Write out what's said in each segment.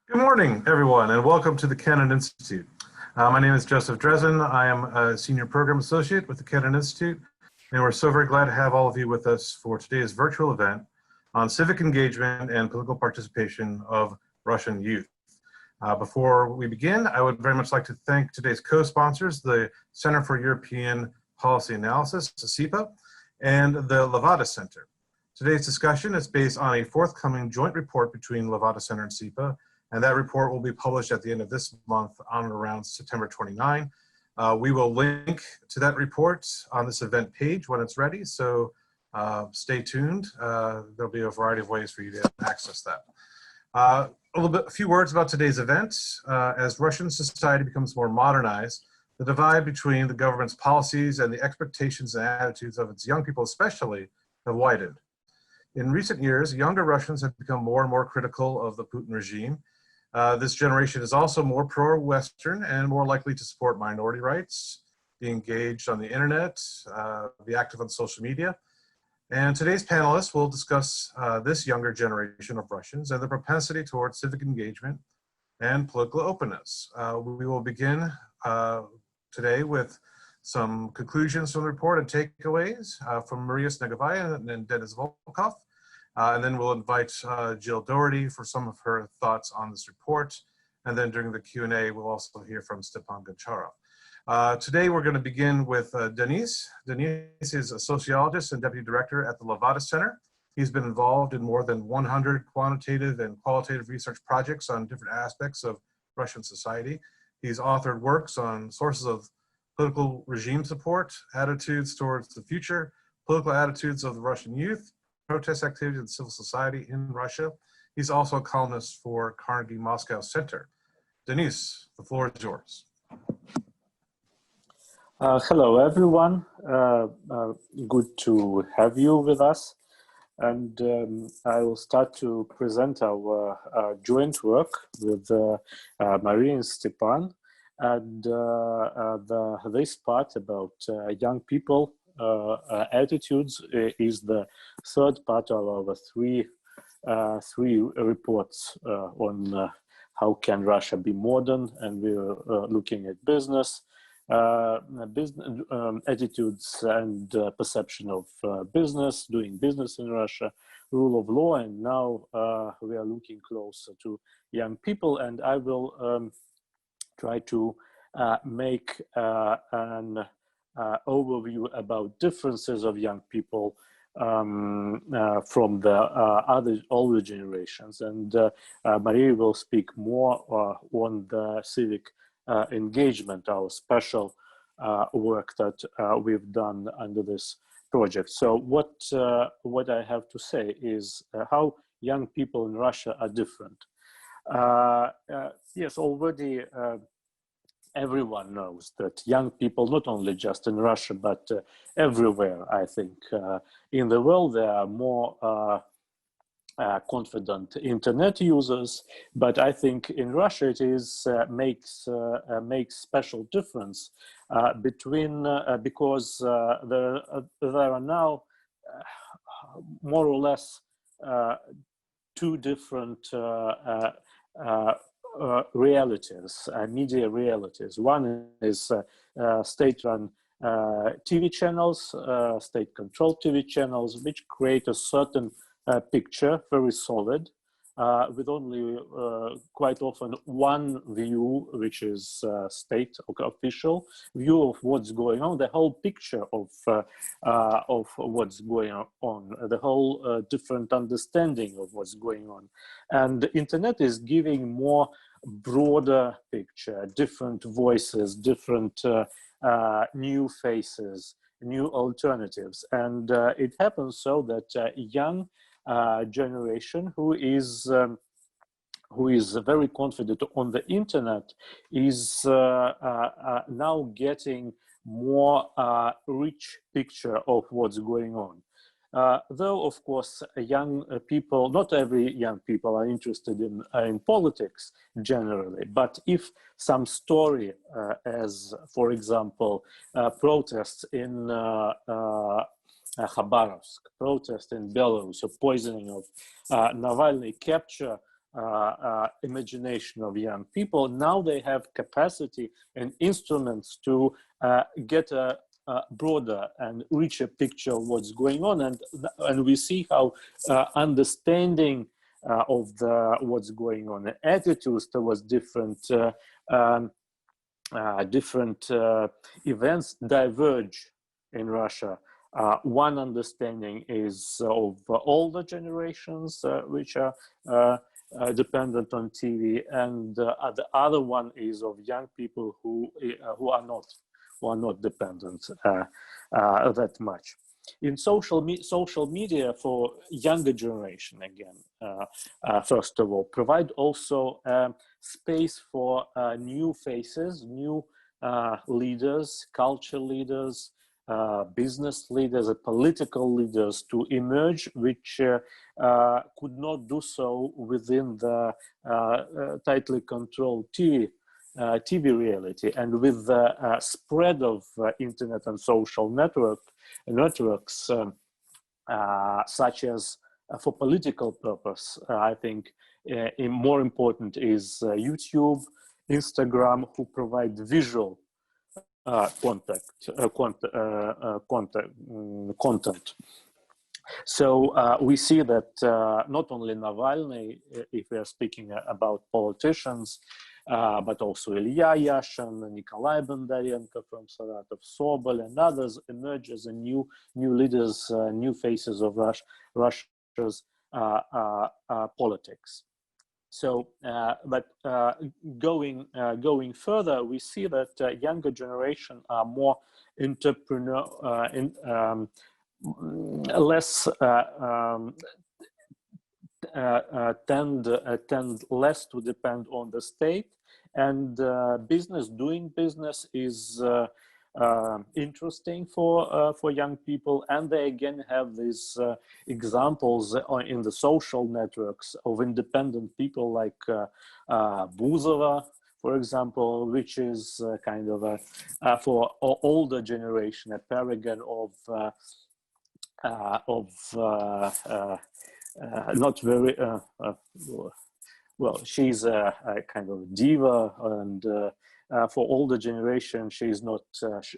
Good morning, everyone, and welcome to the Kennan Institute. My name is Joseph Dresden. I am a Senior Program Associate with the Kennan Institute, and we're so very glad to have all of you with us for today's virtual event on civic engagement and political participation of Russian youth. Before we begin, I would very much like to thank today's co-sponsors, the Center for European Policy Analysis, CIPA, and the Levada Center. Today's discussion is based on a forthcoming joint report between Levada Center and CIPA, and that report will be published at the end of this month on or around September 29. We will link to that report on this event page when it's ready, so stay tuned. There'll be a variety of ways for you to access that. A few words about today's event. As Russian society becomes more modernized, the divide between the government's policies and the expectations and attitudes of its young people especially have widened. In recent years, younger Russians have become more and more critical of the Putin regime. This generation is also more pro-Western and more likely to support minority rights, be engaged on the internet, be active on social media. And today's panelists will discuss this younger generation of Russians and the propensity towards civic engagement and political openness. We will begin today with some conclusions from the report and takeaways from Maria Stegovia and Denis Volkov. And then we'll invite Jill Doherty for some of her thoughts on this report. And then during the Q&A, we'll also hear from Stepan Goncharov. Today, we're going to begin with Denis. Denis is a sociologist and deputy director at the Levada Center. He's been involved in more than 100 quantitative and qualitative research projects on different aspects of Russian society. He's authored works on sources of political regime support, attitudes towards the future, political attitudes of the Russian youth, protest activity in civil society in Russia. He's also a columnist for Carnegie Moscow Center. Denis, the floor is yours. Hello, everyone. Good to have you with us. And I will start to present our joint work with Maria and Stepan. And this part about young people attitudes is the third part of our three reports on how can Russia be modern, and we're looking at business attitudes and perception of business, doing business in Russia, rule of law, and now we are looking closer to young people. And I will try to make an overview about differences of young people from the older generations. And Maria will speak more on the civic engagement, our special work that we've done under this project. So what I have to say is how young people in Russia are different. Yes, already everyone knows that young people, not only just in Russia, but everywhere, I think, in the world, there are more confident internet users. But I think in Russia, it is makes special difference between because there are now more or less two different realities, media realities. One is state-run TV channels, state-controlled TV channels, which create a certain picture, very solid, with only quite often one view, which is state or official view of what's going on, the whole picture of what's going on, the whole different understanding of what's going on. And the internet is giving more broader picture, different voices, different new faces, new alternatives. And it happens so that young generation who is very confident on the internet is now getting more rich picture of what's going on. Though, of course, young people, not every young people are interested in politics generally, but if some story, as for example, protests in Khabarovsk, protest in Belarus, or poisoning of Navalny, capture imagination of young people. Now they have capacity and instruments to get a broader and richer picture of what's going on, and we see how understanding of what's going on, attitudes towards different events diverge in Russia. One understanding is of older generations, which are dependent on TV, and the other one is of young people who are not dependent that much. In social media for younger generation, again, first of all, provide also space for new faces, new leaders, culture leaders, business leaders, political leaders to emerge, which could not do so within the tightly controlled TV reality. And with the spread of internet and social networks, such as for political purpose, I think more important is YouTube, Instagram, who provide visual content. So we see that not only Navalny, if we are speaking about politicians, but also Ilya Yashin, Nikolai Bondarenko from Saratov, Sobol, and others emerge as a new leaders, new faces of Russia's politics. So, but going further, we see that younger generation are more less tend less to depend on the state, and doing business is interesting for young people, and they again have these examples in the social networks of independent people like Buzova, for example, which is kind of a for older generation a paragon of not very well. She's a kind of diva, and for older generation, she's not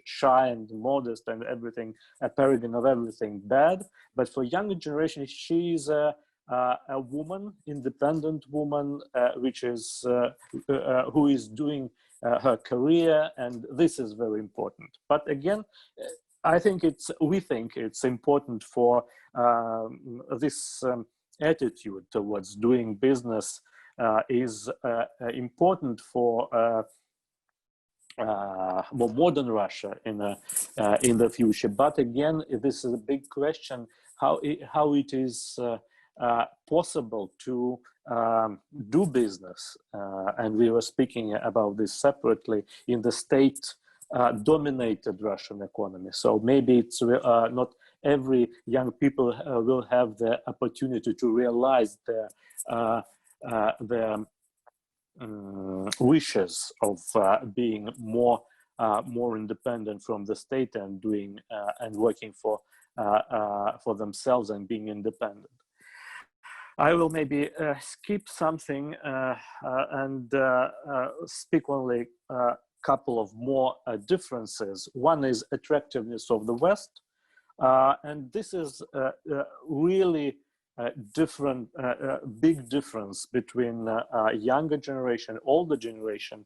shy and modest and everything, a paragon of everything bad. But for younger generation, she's a woman, independent woman, which is who is doing her career, and this is very important. But again, we think it's important for this attitude towards doing business is important for more modern Russia in the future. But again, this is a big question: how it is possible to do business, and we were speaking about this separately in the state-dominated Russian economy. So maybe it's not every young people will have the opportunity to realize their wishes of being more independent from the state and doing and working for themselves and being independent. I will maybe skip something and speak only a couple of more differences. One is attractiveness of the West, and this is really different, big difference between younger generation, older generation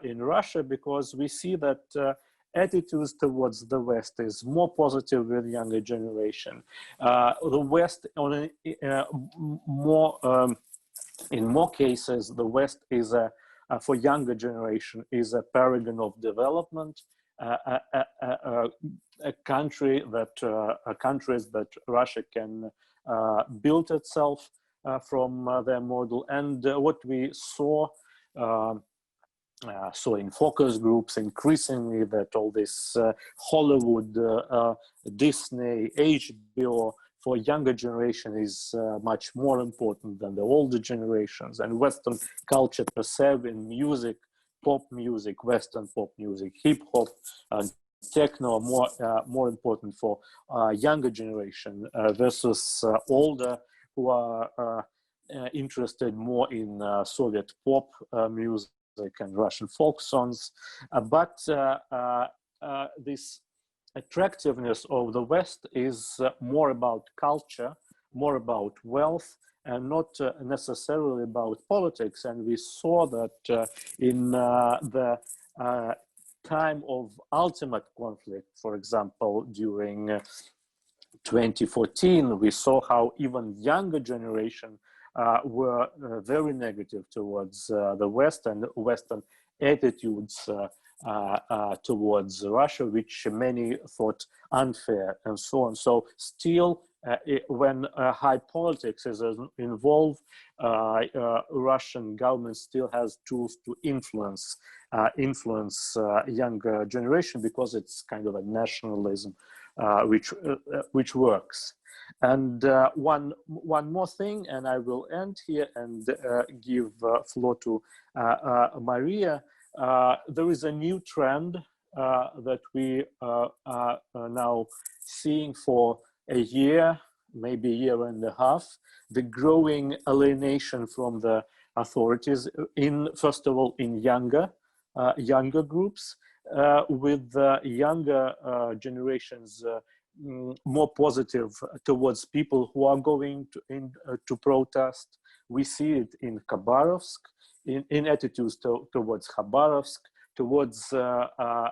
in Russia, because we see that attitudes towards the West is more positive with younger generation. The West, in more cases, the West is for younger generation is a paragon of development, countries that Russia can build itself from their model. And what we saw in focus groups increasingly, that all this Hollywood, Disney, HBO for younger generation is much more important than the older generations. And Western culture per se in music, pop music, Western pop music, hip hop, techno are more important for younger generation versus older, who are interested more in Soviet pop music and Russian folk songs, but this attractiveness of the West is more about culture, more about wealth, and not necessarily about politics. And we saw that in the time of ultimate conflict, for example, during 2014, we saw how even younger generation were very negative towards the West and Western attitudes towards Russia, which many thought unfair and so on. So still, when high politics is involved, Russian government still has tools to influence younger generation, because it's kind of a nationalism which works. And one more thing, and I will end here and give floor to Maria. There is a new trend that we are now seeing for a year, maybe a year and a half, the growing alienation from the authorities, first of all in younger groups, with younger generations more positive towards people who are going to protest. We see it in Khabarovsk, in attitudes towards Khabarovsk, towards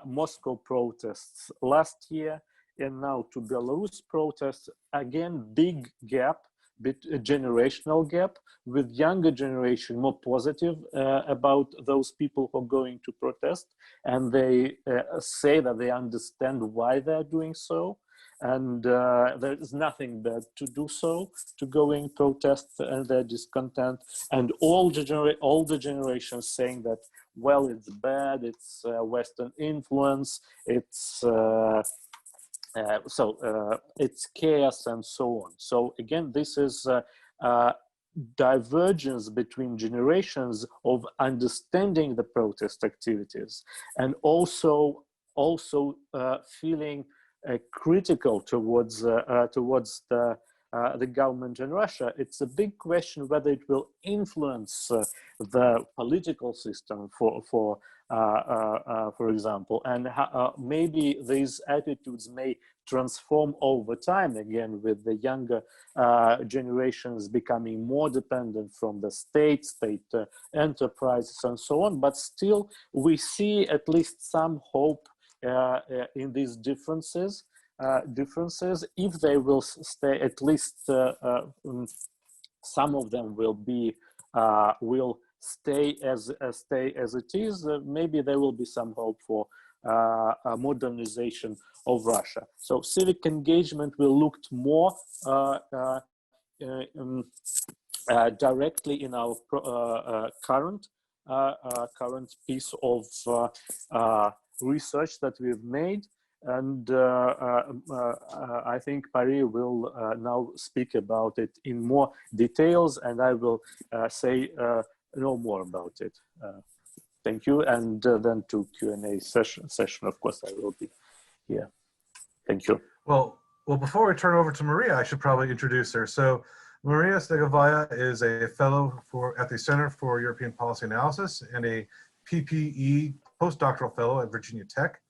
Moscow protests last year, and now to Belarus protests. Again, big gap, generational gap, with younger generation more positive about those people who are going to protest, and they say that they understand why they're doing so, and there is nothing bad to do so, to go in protest and their discontent. And all the generations saying that, well, it's bad, it's Western influence, it's it's chaos and so on. So again, this is divergence between generations of understanding the protest activities, and also feeling critical towards the government in Russia. It's a big question whether it will influence the political system, for example, and maybe these attitudes may transform over time, again with the younger generations becoming more dependent from the state enterprises and so on. But still, we see at least some hope in these differences. If they will stay, at least some of them will stay as it is. Maybe there will be some hope for modernization of Russia. So civic engagement will look more directly in our current piece of research that we've made. And I think Maria will now speak about it in more details, and I will say no more about it. Thank you. And then to Q&A session, of course, I will be here. Thank you. Well, before we turn over to Maria, I should probably introduce her. So Maria Stegovia is a fellow at the Center for European Policy Analysis and a PPE postdoctoral fellow at Virginia Tech.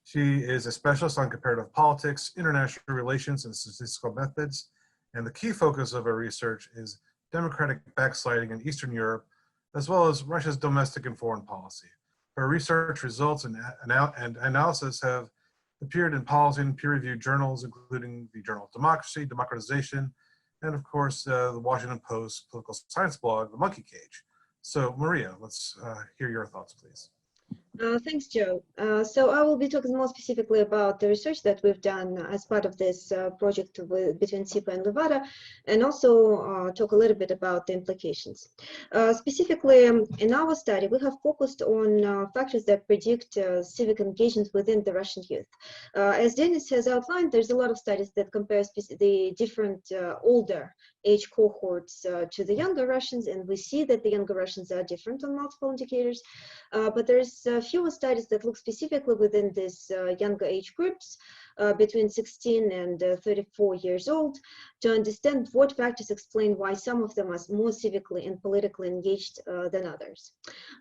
She is a specialist on comparative politics, international relations, and statistical methods. And the key focus of her research is democratic backsliding in Eastern Europe, as well as Russia's domestic and foreign policy. Her research results and analysis have appeared in policy and peer-reviewed journals, including the Journal of Democracy, Democratization, and of course, the Washington Post political science blog, The Monkey Cage. So Maria, let's hear your thoughts, please. Thanks, Joe. So I will be talking more specifically about the research that we've done as part of this project between SIPA and Levada, and also talk a little bit about the implications. Specifically, in our study, we have focused on factors that predict civic engagement within the Russian youth. As Denis has outlined, there's a lot of studies that compare the different older age cohorts to the younger Russians, and we see that the younger Russians are different on multiple indicators, but there's fewer studies that look specifically within these younger age groups. between 16 and 34 years old to understand what factors explain why some of them are more civically and politically engaged than others.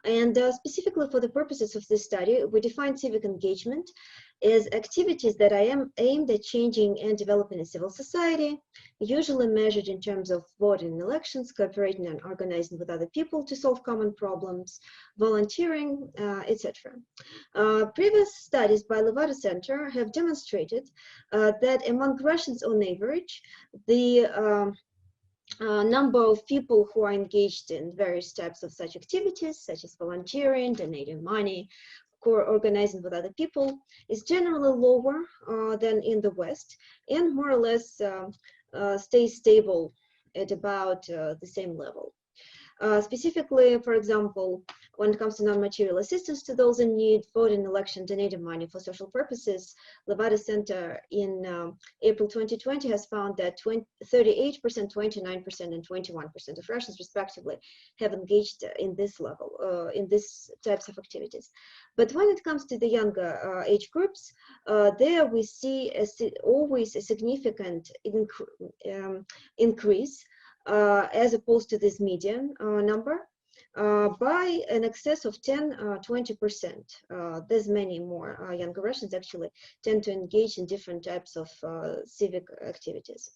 And specifically for the purposes of this study, we define civic engagement as activities that are aimed at changing and developing a civil society, usually measured in terms of voting in elections, cooperating and organizing with other people to solve common problems, volunteering, etc. Previous studies by Levada Center have demonstrated that among Russians on average, the number of people who are engaged in various types of such activities, such as volunteering, donating money, organizing with other people, is generally lower than in the West, and more or less stays stable at about the same level. Specifically, for example, when it comes to non-material assistance to those in need, voting, election, donating money for social purposes, Levada Center in April 2020 has found that 38%, 29%, and 21% of Russians, respectively, have engaged in this level, in these types of activities. But when it comes to the younger age groups, there we see always a significant increase as opposed to this median number by an excess of 10–20%. There's many more younger Russians actually tend to engage in different types of civic activities.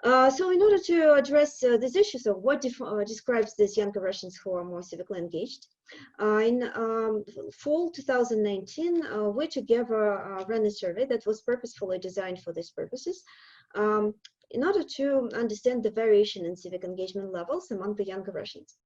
So in order to address these issues of what describes these younger Russians who are more civically engaged, in fall 2019, we together ran a survey that was purposefully designed for these purposes in order to understand the variation in civic engagement levels among the younger Russians.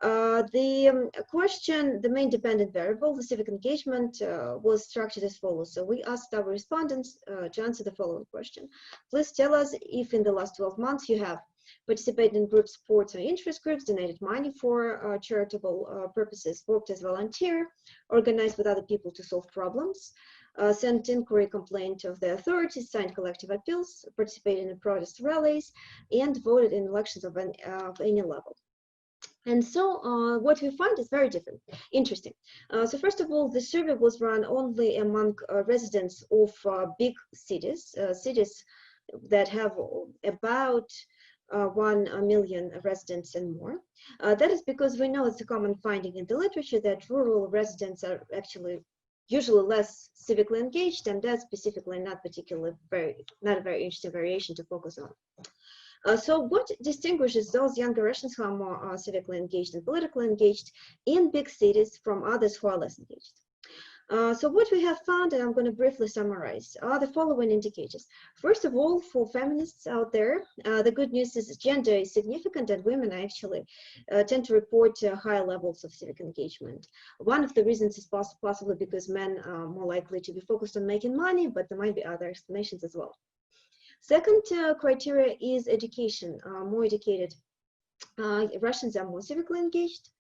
The question, the main dependent variable, the civic engagement, was structured as follows. So we asked our respondents to answer the following question. Please tell us if in the last 12 months you have participated in group sports or interest groups, donated money for charitable purposes, worked as volunteer, organized with other people to solve problems, sent inquiry complaint of the authorities, signed collective appeals, participated in protest rallies, and voted in elections of any level. And so what we find is very different, interesting. So first of all, the survey was run only among residents of big cities, cities that have about 1 million residents and more. That is because we know it's a common finding in the literature that rural residents are actually usually less civically engaged, and that's specifically not a very interesting variation to focus on. So what distinguishes those younger Russians who are more civically engaged and politically engaged in big cities from others who are less engaged? So what we have found, and I'm going to briefly summarize, are the following indicators. First of all, for feminists out there, the good news is gender is significant, and women actually tend to report higher levels of civic engagement. One of the reasons is possibly because men are more likely to be focused on making money, but there might be other explanations as well. Second criteria is education. More educated Russians are more civically engaged.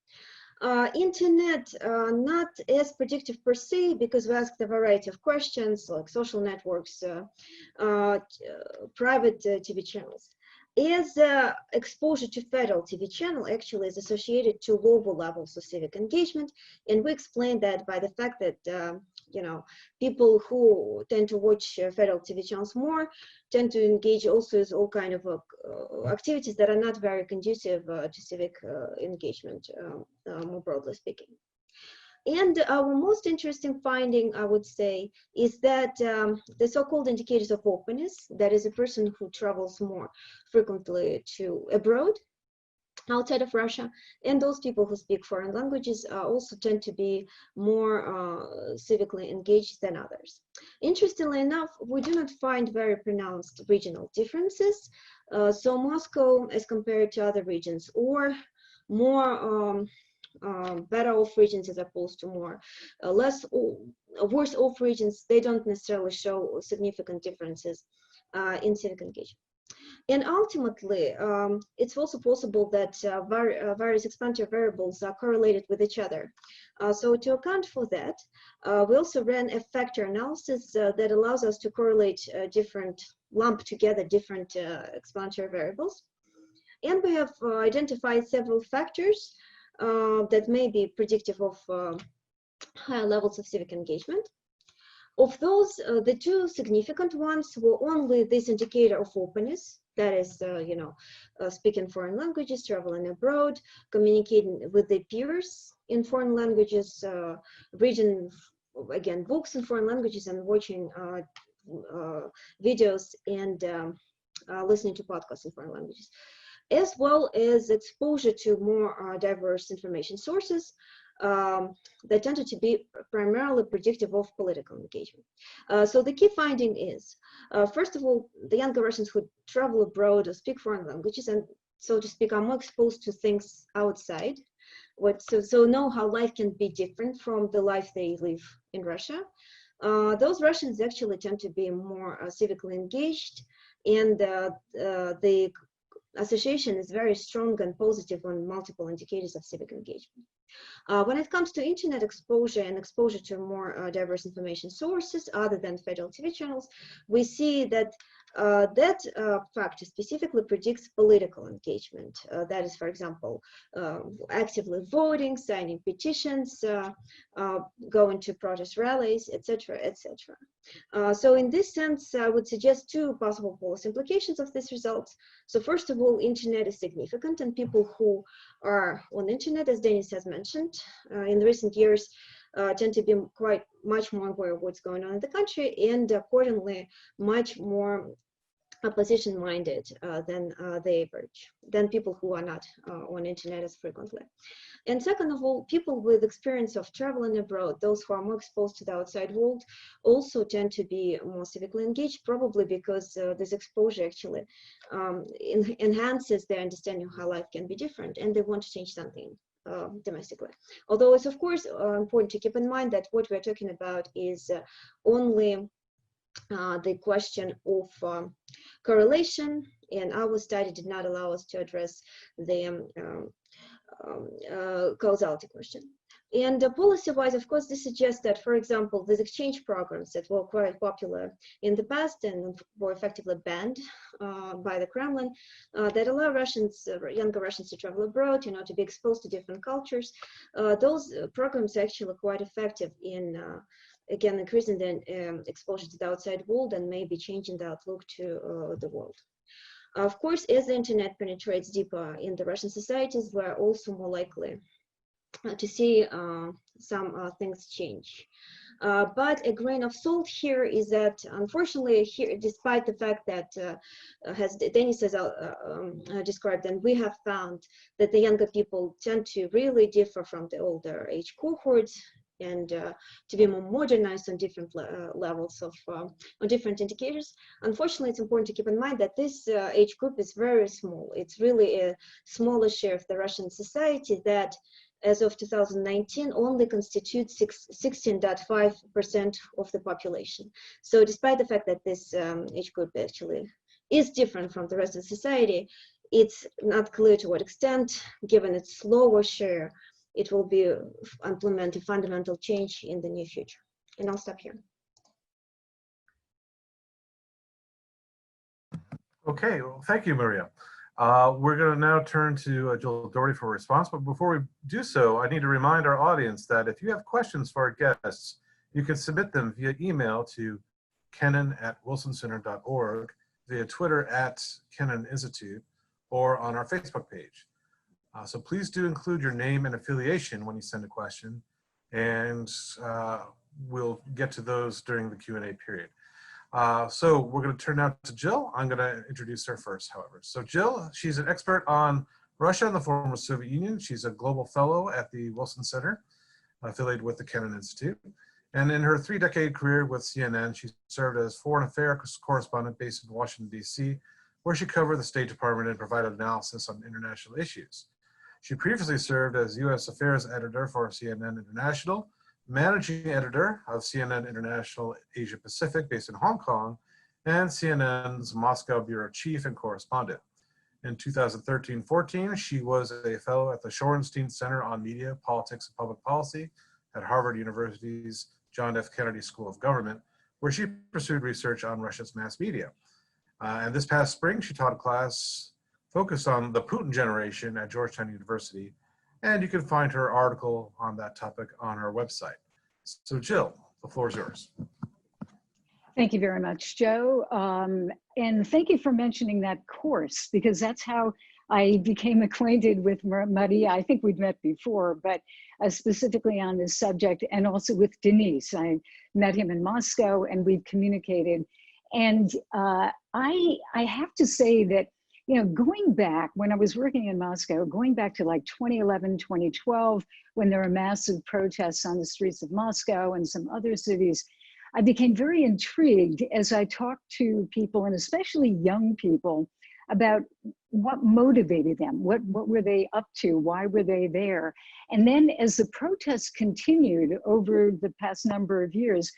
Internet, not as predictive per se, because we asked a variety of questions like social networks, private TV channels. As exposure to federal TV channel actually is associated to lower levels of civic engagement, and we explained that by the fact that people who tend to watch federal TV channels more tend to engage also in all kind of activities that are not very conducive to civic engagement, more broadly speaking. And our most interesting finding, I would say, is that the so-called indicators of openness, that is a person who travels more frequently to abroad, outside of Russia, and those people who speak foreign languages also tend to be more civically engaged than others. Interestingly enough, we do not find very pronounced regional differences. So Moscow, as compared to other regions, or more better off regions as opposed to more worse off regions, they don't necessarily show significant differences in civic engagement. And ultimately, it's also possible that various explanatory variables are correlated with each other. So to account for that, we also ran a factor analysis that allows us to correlate lump together different explanatory variables. And we have identified several factors that may be predictive of higher levels of civic engagement. Of those, the two significant ones were only this indicator of openness, that is, speaking foreign languages, traveling abroad, communicating with their peers in foreign languages, reading, again, books in foreign languages, and watching videos and listening to podcasts in foreign languages, as well as exposure to more diverse information sources that tended to be primarily predictive of political engagement. So the key finding is, first of all, the younger Russians who travel abroad or speak foreign languages and, so to speak, are more exposed to things outside, so know how life can be different from the life they live in Russia. Those Russians actually tend to be more civically engaged, and the association is very strong and positive on multiple indicators of civic engagement. When it comes to internet exposure and exposure to more diverse information sources other than federal TV channels, we see that that factor specifically predicts political engagement. That is, for example, actively voting, signing petitions, going to protest rallies, etc., etc. So in this sense, I would suggest two possible policy implications of these results. So first of all, internet is significant, and people who are on internet, as Denis has mentioned, in recent years tend to be much more aware of what's going on in the country, and accordingly much more opposition-minded than the average, than people who are not on internet as frequently. And second of all, people with experience of traveling abroad, those who are more exposed to the outside world, also tend to be more civically engaged, probably because this exposure actually enhances their understanding of how life can be different, and they want to change something domestically. Although it's of course important to keep in mind that what we're talking about is only the question of correlation, and our study did not allow us to address the causality question. And policy-wise, of course, this suggests that, for example, these exchange programs that were quite popular in the past and were effectively banned by the Kremlin, that allow Russians, younger Russians, to travel abroad, to be exposed to different cultures. Those programs are actually quite effective in again, increasing the exposure to the outside world and maybe changing the outlook to the world. Of course, as the internet penetrates deeper in the Russian societies, we're also more likely to see some things change. But a grain of salt here is that, unfortunately, here, despite the fact that, as Denis has described, and we have found that the younger people tend to really differ from the older age cohorts, and to be more modernized on different levels of on different indicators. Unfortunately, it's important to keep in mind that this age group is very small. It's really a smaller share of the Russian society that, as of 2019, only constitutes 16.5% of the population. So despite the fact that this age group actually is different from the rest of society, it's not clear to what extent, given its slower share, it will be implement a fundamental change in the near future. And I'll stop here. Okay, well, thank you, Maria. We're going to now turn to Jill Doherty for a response. But before we do so, I need to remind our audience that if you have questions for our guests, you can submit them via email to kennan@wilsoncenter.org, via Twitter @KennanInstitute, or on our Facebook page. So please do include your name and affiliation when you send a question, and we'll get to those during the Q&A period. So we're going to turn now to Jill. I'm going to introduce her first, however. So Jill, she's an expert on Russia and the former Soviet Union. She's a global fellow at the Wilson Center, affiliated with the Kennan Institute. And in her 3-decade career with CNN, she served as foreign affairs correspondent based in Washington, D.C., where she covered the State Department and provided analysis on international issues. She previously served as U.S. Affairs Editor for CNN International, Managing Editor of CNN International Asia Pacific based in Hong Kong, and CNN's Moscow Bureau Chief and Correspondent. In 2013-14, she was a fellow at the Shorenstein Center on Media, Politics, and Public Policy at Harvard University's John F. Kennedy School of Government, where she pursued research on Russia's mass media. And this past spring, she taught a class focused on the Putin generation at Georgetown University, and you can find her article on that topic on our website. So Jill, the floor is yours. Thank you very much, Joe. And thank you for mentioning that course, because that's how I became acquainted with Maria. I think we'd met before, but specifically on this subject, and also with Denise. I met him in Moscow and we've communicated. And I have to say that, you know, going back when I was working in Moscow, going back to like 2011, 2012, when there were massive protests on the streets of Moscow and some other cities, I became very intrigued as I talked to people, and especially young people, about what motivated them, what were they up to, why were they there? And then as the protests continued over the past number of years,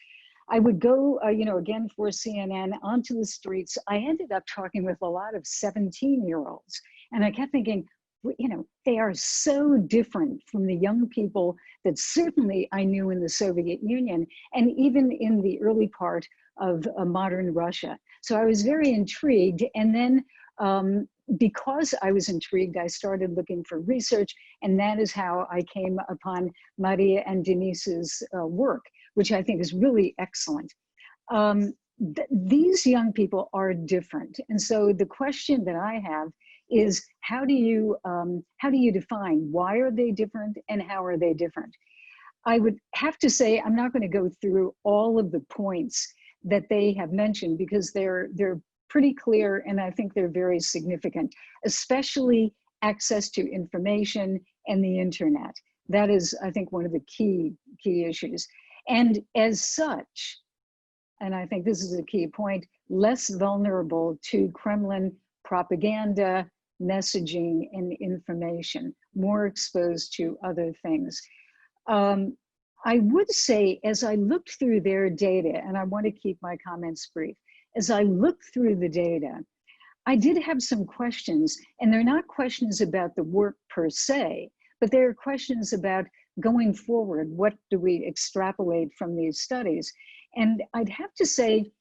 I would go, you know, again for CNN, onto the streets. I ended up talking with a lot of 17-year-olds, and I kept thinking, you know, they are so different from the young people that certainly I knew in the Soviet Union and even in the early part of modern Russia. So I was very intrigued. And then because I was intrigued, I started looking for research, and that is how I came upon Maria and Denise's work, which I think is really excellent. These young people are different. And so the question that I have is, how do you define why are they different and how are they different? I would have to say, I'm not going to go through all of the points that they have mentioned, because they're pretty clear, and I think they're very significant, especially access to information and the internet. That is, I think, one of the key issues. And as such, and I think this is a key point, less vulnerable to Kremlin propaganda, messaging, and information, more exposed to other things. I would say, as I looked through their data, and I want to keep my comments brief, as I looked through the data, I did have some questions, and they're not questions about the work per se, but they're questions about going forward. What do we extrapolate from these studies? And I'd have to say,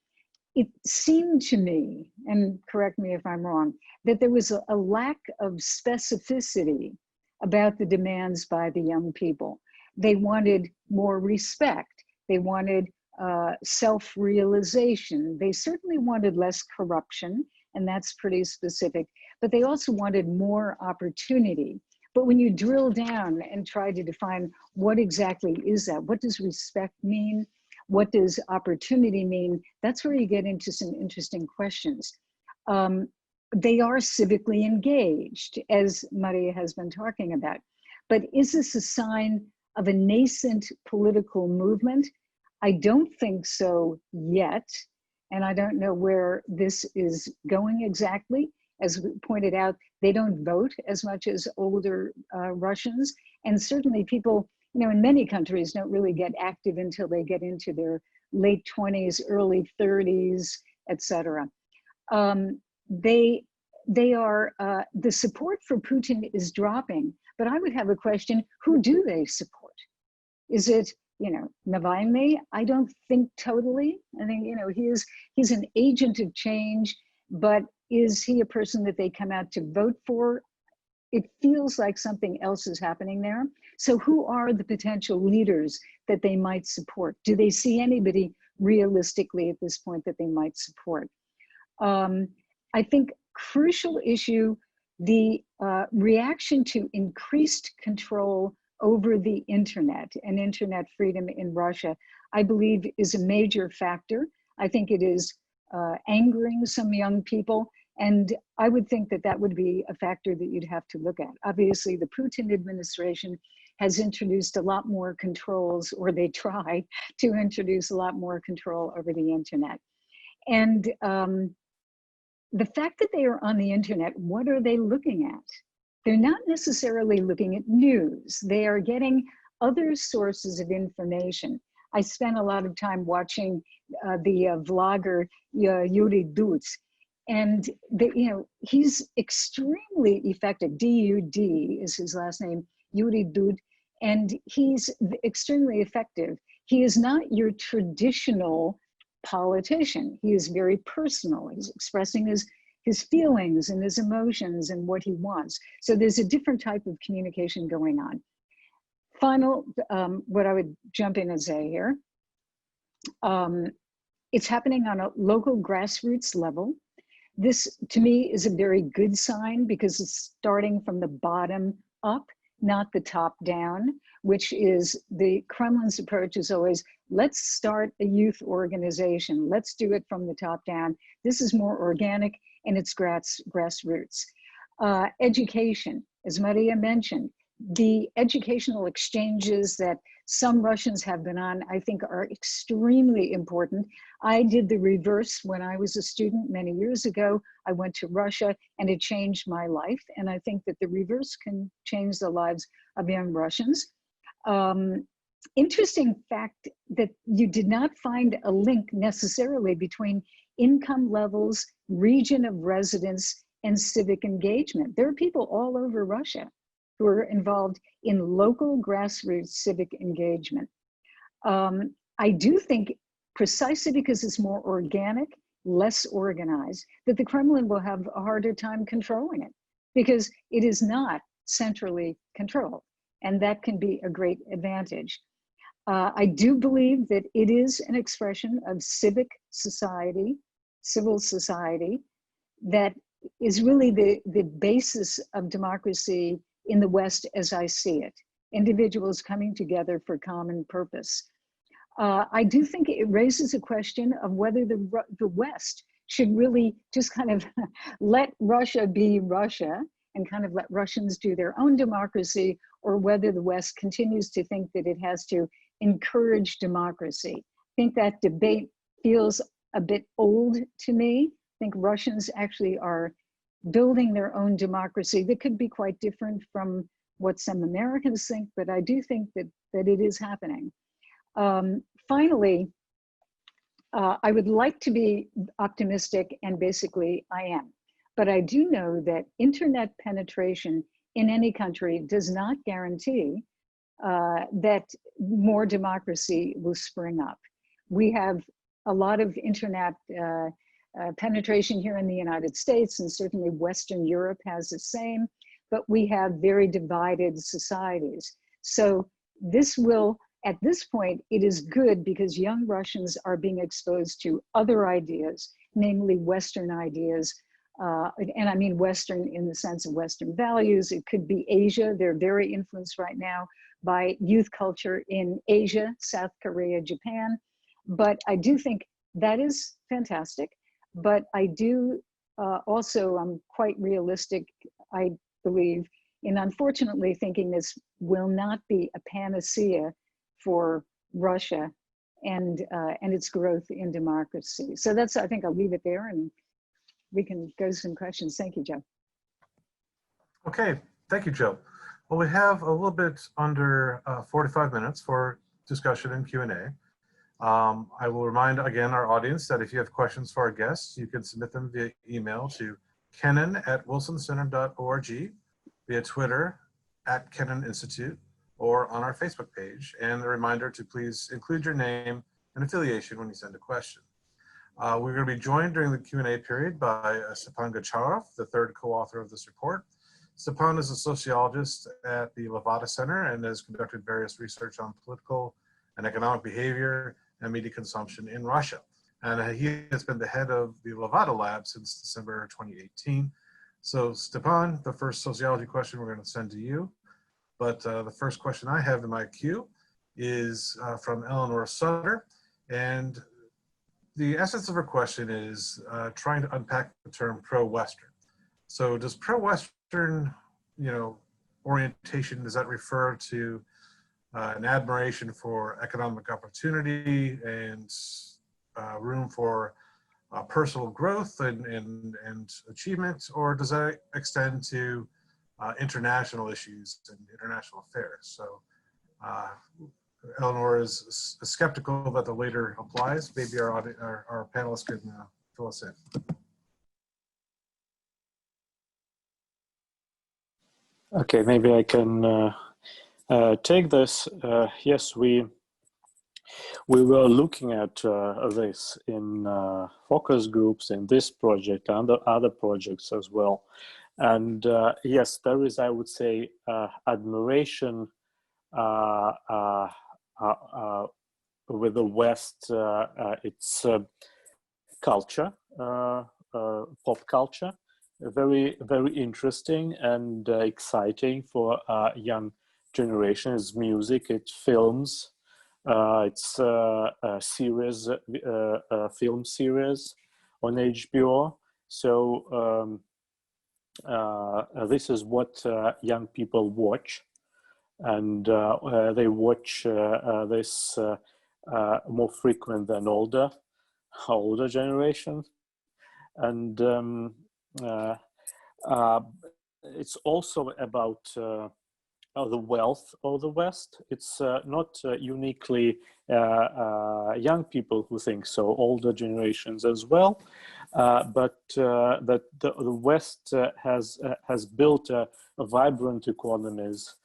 it seemed to me, and correct me if I'm wrong, that there was a lack of specificity about the demands by the young people. They wanted more respect. They wanted self-realization. They certainly wanted less corruption, and that's pretty specific, but they also wanted more opportunity. But when you drill down and try to define what exactly is that, what does respect mean? What does opportunity mean? That's where you get into some interesting questions. They are civically engaged, as Maria has been talking about. But is this a sign of a nascent political movement? I don't think so yet. And I don't know where this is going exactly. As we pointed out, they don't vote as much as older Russians. And certainly people, you know, in many countries don't really get active until they get into their late 20s, early 30s, etc. They are, the support for Putin is dropping, but I would have a question, who do they support? Is it, you know, Navalny? I don't think totally. I think, you know, he's an agent of change, but is he a person that they come out to vote for? It feels like something else is happening there. So who are the potential leaders that they might support? Do they see anybody realistically at this point that they might support? I think crucial issue, the reaction to increased control over the internet and internet freedom in Russia, I believe is a major factor. I think it is angering some young people. And I would think that that would be a factor that you'd have to look at. Obviously, the Putin administration has introduced a lot more controls, or they try to introduce a lot more control over the internet. And the fact that they are on the internet, what are they looking at? They're not necessarily looking at news. They are getting other sources of information. I spent a lot of time watching the vlogger Yuri Dudz, and you know, he's extremely effective. D-U-D is his last name, Yuri Dudz, and he's extremely effective. He is not your traditional politician. He is very personal. He's expressing his feelings and his emotions and what he wants. So there's a different type of communication going on. Final, what I would jump in and say here, It's happening on a local grassroots level. This, to me, is a very good sign because it's starting from the bottom up, not the top down, which is the Kremlin's approach is always, let's start a youth organization. Let's do it from the top down. This is more organic and it's grassroots. Education, as Maria mentioned, the educational exchanges that some Russians have been on, I think are extremely important. I did the reverse when I was a student many years ago. I went to Russia and it changed my life. And I think that the reverse can change the lives of young Russians. Interesting fact that you did not find a link necessarily between income levels, region of residence, and civic engagement. There are people all over Russia who are involved in local grassroots civic engagement. I do think precisely because it's more organic, less organized, that the Kremlin will have a harder time controlling it because it is not centrally controlled. And that can be a great advantage. I do believe that it is an expression of civic society, civil society, that is really the basis of democracy in the West as I see it. Individuals coming together for common purpose. I do think it raises a question of whether the West should really just kind of let Russia be Russia and kind of let Russians do their own democracy, or whether the West continues to think that it has to encourage democracy. I think that debate feels a bit old to me. I think Russians actually are building their own democracy that could be quite different from what some Americans think, but I do think that it is happening. Finally, I would like to be optimistic, and basically I am. But I do know that internet penetration in any country does not guarantee that more democracy will spring up. We have a lot of internet penetration here in the United States, and certainly Western Europe has the same, but we have very divided societies. So this will, at this point, it is good because young Russians are being exposed to other ideas, namely Western ideas. And I mean Western in the sense of Western values. It could be Asia. They're very influenced right now by youth culture in Asia, South Korea, Japan. But I do think that is fantastic. But I do also, I'm quite realistic, I believe, in unfortunately thinking this will not be a panacea for Russia and its growth in democracy. So that's, I think I'll leave it there and we can go to some questions. Thank you, Joe. Okay, thank you, Joe. Well, we have a little bit under 45 minutes for discussion and Q&A. I will remind again our audience that if you have questions for our guests, you can submit them via email to kennan@wilsoncenter.org, via Twitter @KennanInstitute, or on our Facebook page. And a reminder to please include your name and affiliation when you send a question. We're going to be joined during the Q&A period by Stepan Gacharov, the third co-author of this report. Stepan is a sociologist at the Levada Center and has conducted various research on political and economic behavior and media consumption in Russia. And he has been the head of the Levada Lab since December 2018. So Stepan, the first sociology question we're going to send to you. But the first question I have in my queue is from Eleanor Sutter. And the essence of her question is trying to unpack the term pro-Western. So does pro-Western, orientation, does that refer to an admiration for economic opportunity and room for personal growth and achievement, or does that extend to international issues and international affairs? So Eleanor is skeptical that the later applies. Maybe our panelists can fill us in. Okay, maybe I can take this. Yes, we were looking at this in focus groups in this project and other projects as well. And yes, there is, I would say, with the West, its culture, pop culture, very interesting and exciting for young generations. Music, it's films, it's a series, film series on HBO. So this is what young people watch, and they watch this more frequent than older generation. And it's also about the wealth of the West. It's not uniquely young people who think so, older generations as well. But that the West has built a vibrant economies.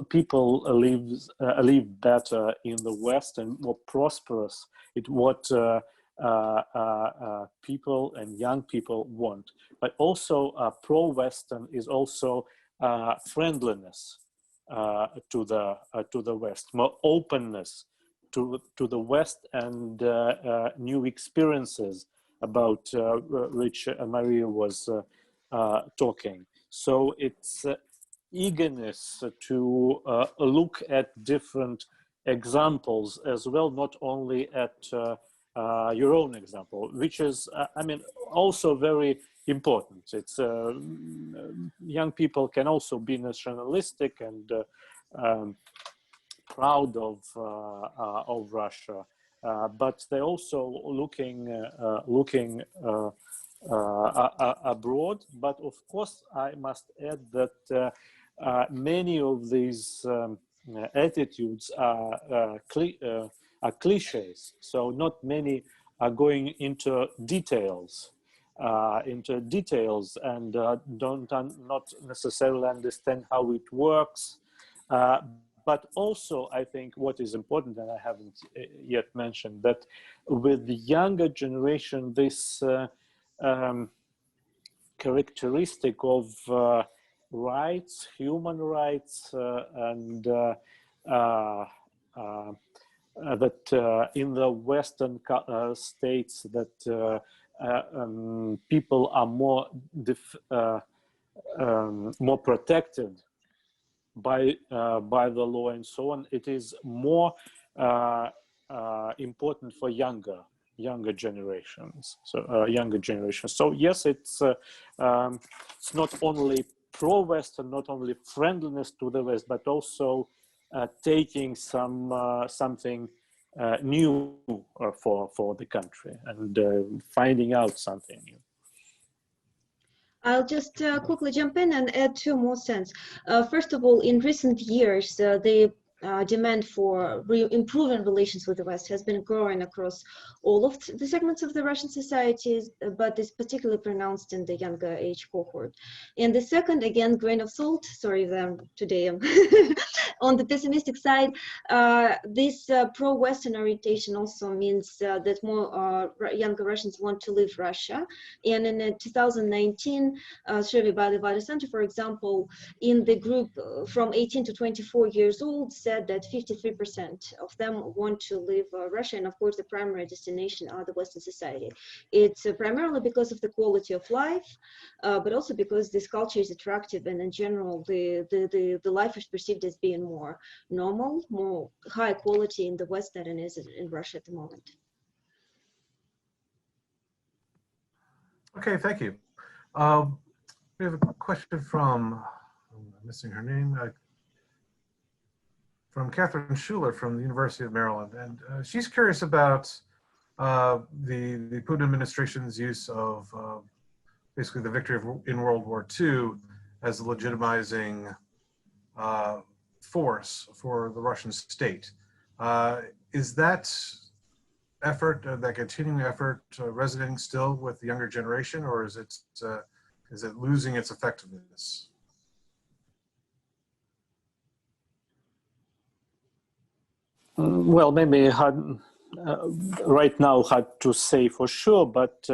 People live better in the West and more prosperous. It's what people and young people want. But also pro-Western is also friendliness to the West, more openness to the West, and new experiences about which Maria was talking. So it's eagerness to look at different examples as well, not only at your own example, which is, I mean, also very important. It's young people can also be nationalistic and proud of Russia, but they're also looking abroad. But of course, I must add that many of these attitudes are cliches. So not many are going into details, and not necessarily understand how it works. But also, I think what is important, and I haven't yet mentioned, that with the younger generation, this characteristic of rights, human rights, and that in the Western states that people are more protected by the law and so on. It is more important for younger generations. So younger generations. So yes, it's not only pro-Western, not only friendliness to the West, but also taking something new for the country, and finding out something new. I'll just quickly jump in and add two more cents. First of all, in recent years, the demand for improving relations with the West has been growing across all of the segments of the Russian societies, but is particularly pronounced in the younger age cohort. And the second, again, grain of salt, sorry that today I'm on the pessimistic side, this pro-Western orientation also means that more younger Russians want to leave Russia. And in a 2019 survey by the Vada Center, for example, in the group from 18 to 24 years old, said that 53% of them want to leave Russia, and of course the primary destination are the Western society. It's primarily because of the quality of life, but also because this culture is attractive, and in general the life is perceived as being more normal, more high quality in the West than it is in Russia at the moment. Okay, thank you. We have a question from, I'm missing her name, from Catherine Schuler from the University of Maryland. And she's curious about the Putin administration's use of basically the victory in World War II as a legitimizing force for the Russian state. Is that effort, that continuing effort, resonating still with the younger generation, or is it losing its effectiveness? Well, maybe right now hard to say for sure, but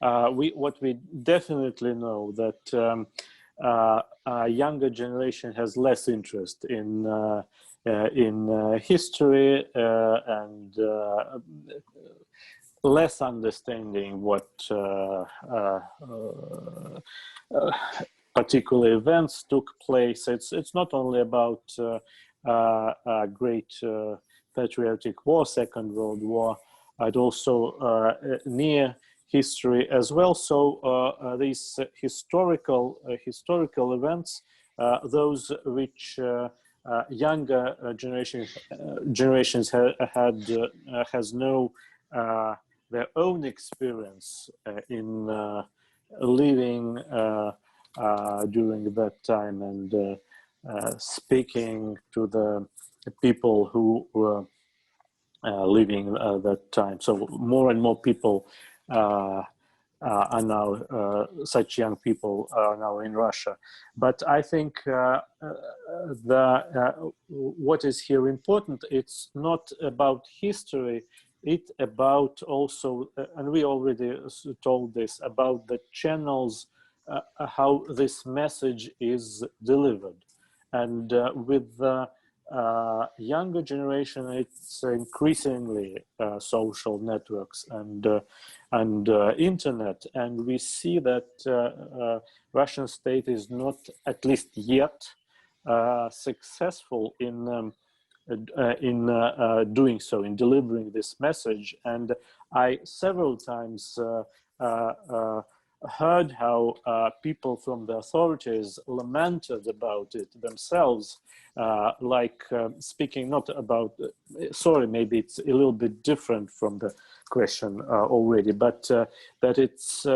what we definitely know that younger generation has less interest in in history and less understanding what particular events took place. It's not only about a great patriotic war, Second World War, but also near history as well. So these historical events, those which younger generations has no their own experience in living during that time and speaking to the people who were living that time. So more and more people are now, such young people are now in Russia. But I think what is here important, it's not about history, it's about also, and we already told this, about the channels, how this message is delivered. And with the younger generation, it's increasingly social networks and internet, and we see that Russian state is not, at least yet, successful in doing so, in delivering this message. And I several times heard how people from the authorities lamented about it themselves, speaking not about, sorry, maybe it's a little bit different from the question already, but that it's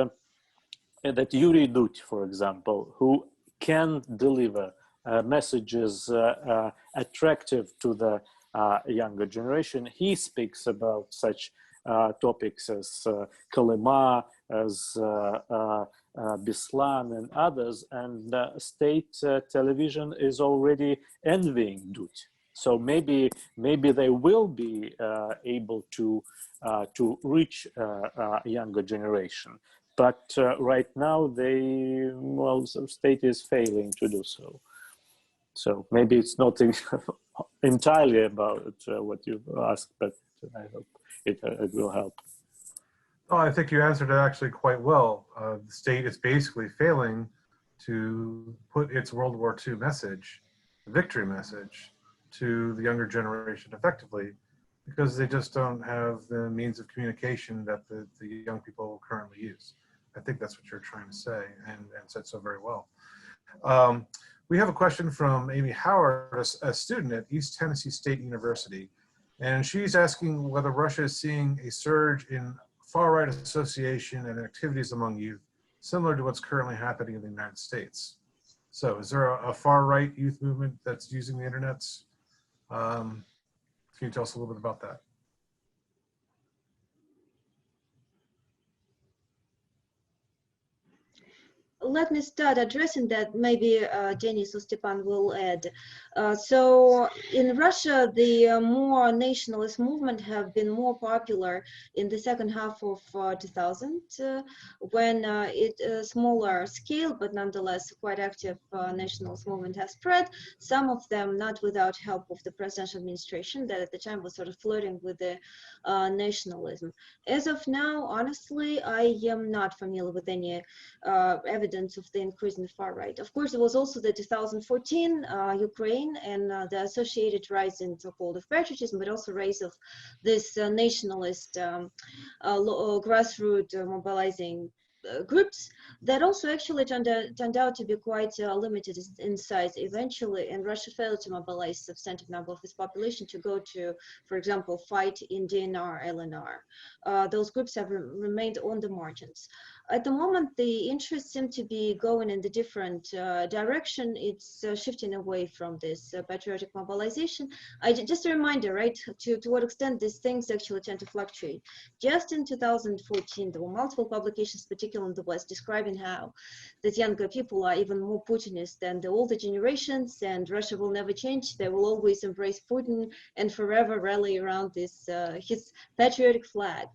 that Yuri Dut, for example, who can deliver messages attractive to the younger generation, he speaks about such topics as Kolyma, as Beslan and others, and state television is already envying Dut. So maybe they will be able to reach a younger generation. But right now, so state is failing to do so. So maybe it's not entirely about what you asked, but I hope it will help. Oh, I think you answered it actually quite well. The state is basically failing to put its World War II message, the victory message, to the younger generation effectively, because they just don't have the means of communication that the young people currently use. I think that's what you're trying to say, and said so very well. We have a question from Amy Howard, a student at East Tennessee State University, and she's asking whether Russia is seeing a surge in far-right association and activities among youth, similar to what's currently happening in the United States. So is there a far-right youth movement that's using the internet? Can you tell us a little bit about that? Let me start addressing that. Maybe Denis or Stepan will add. So in Russia, the more nationalist movement have been more popular in the second half of 2000, when smaller scale, but nonetheless quite active nationalist movement has spread. Some of them not without help of the presidential administration that at the time was sort of flirting with the nationalism. As of now, honestly, I am not familiar with any evidence of the increase in the far right. Of course, there was also the 2014 Ukraine and the associated rise in so-called patriotism, but also rise of this nationalist grassroots mobilizing groups that also actually turned out to be quite limited in size eventually, and Russia failed to mobilize a substantive number of its population to go to, for example, fight in DNR, LNR. Those groups have remained on the margins. At the moment, the interests seem to be going in the different direction. It's shifting away from this patriotic mobilization. Just a reminder, right, to what extent these things actually tend to fluctuate. Just in 2014, there were multiple publications, particularly in the West, describing how these younger people are even more Putinist than the older generations, and Russia will never change. They will always embrace Putin and forever rally around this his patriotic flag.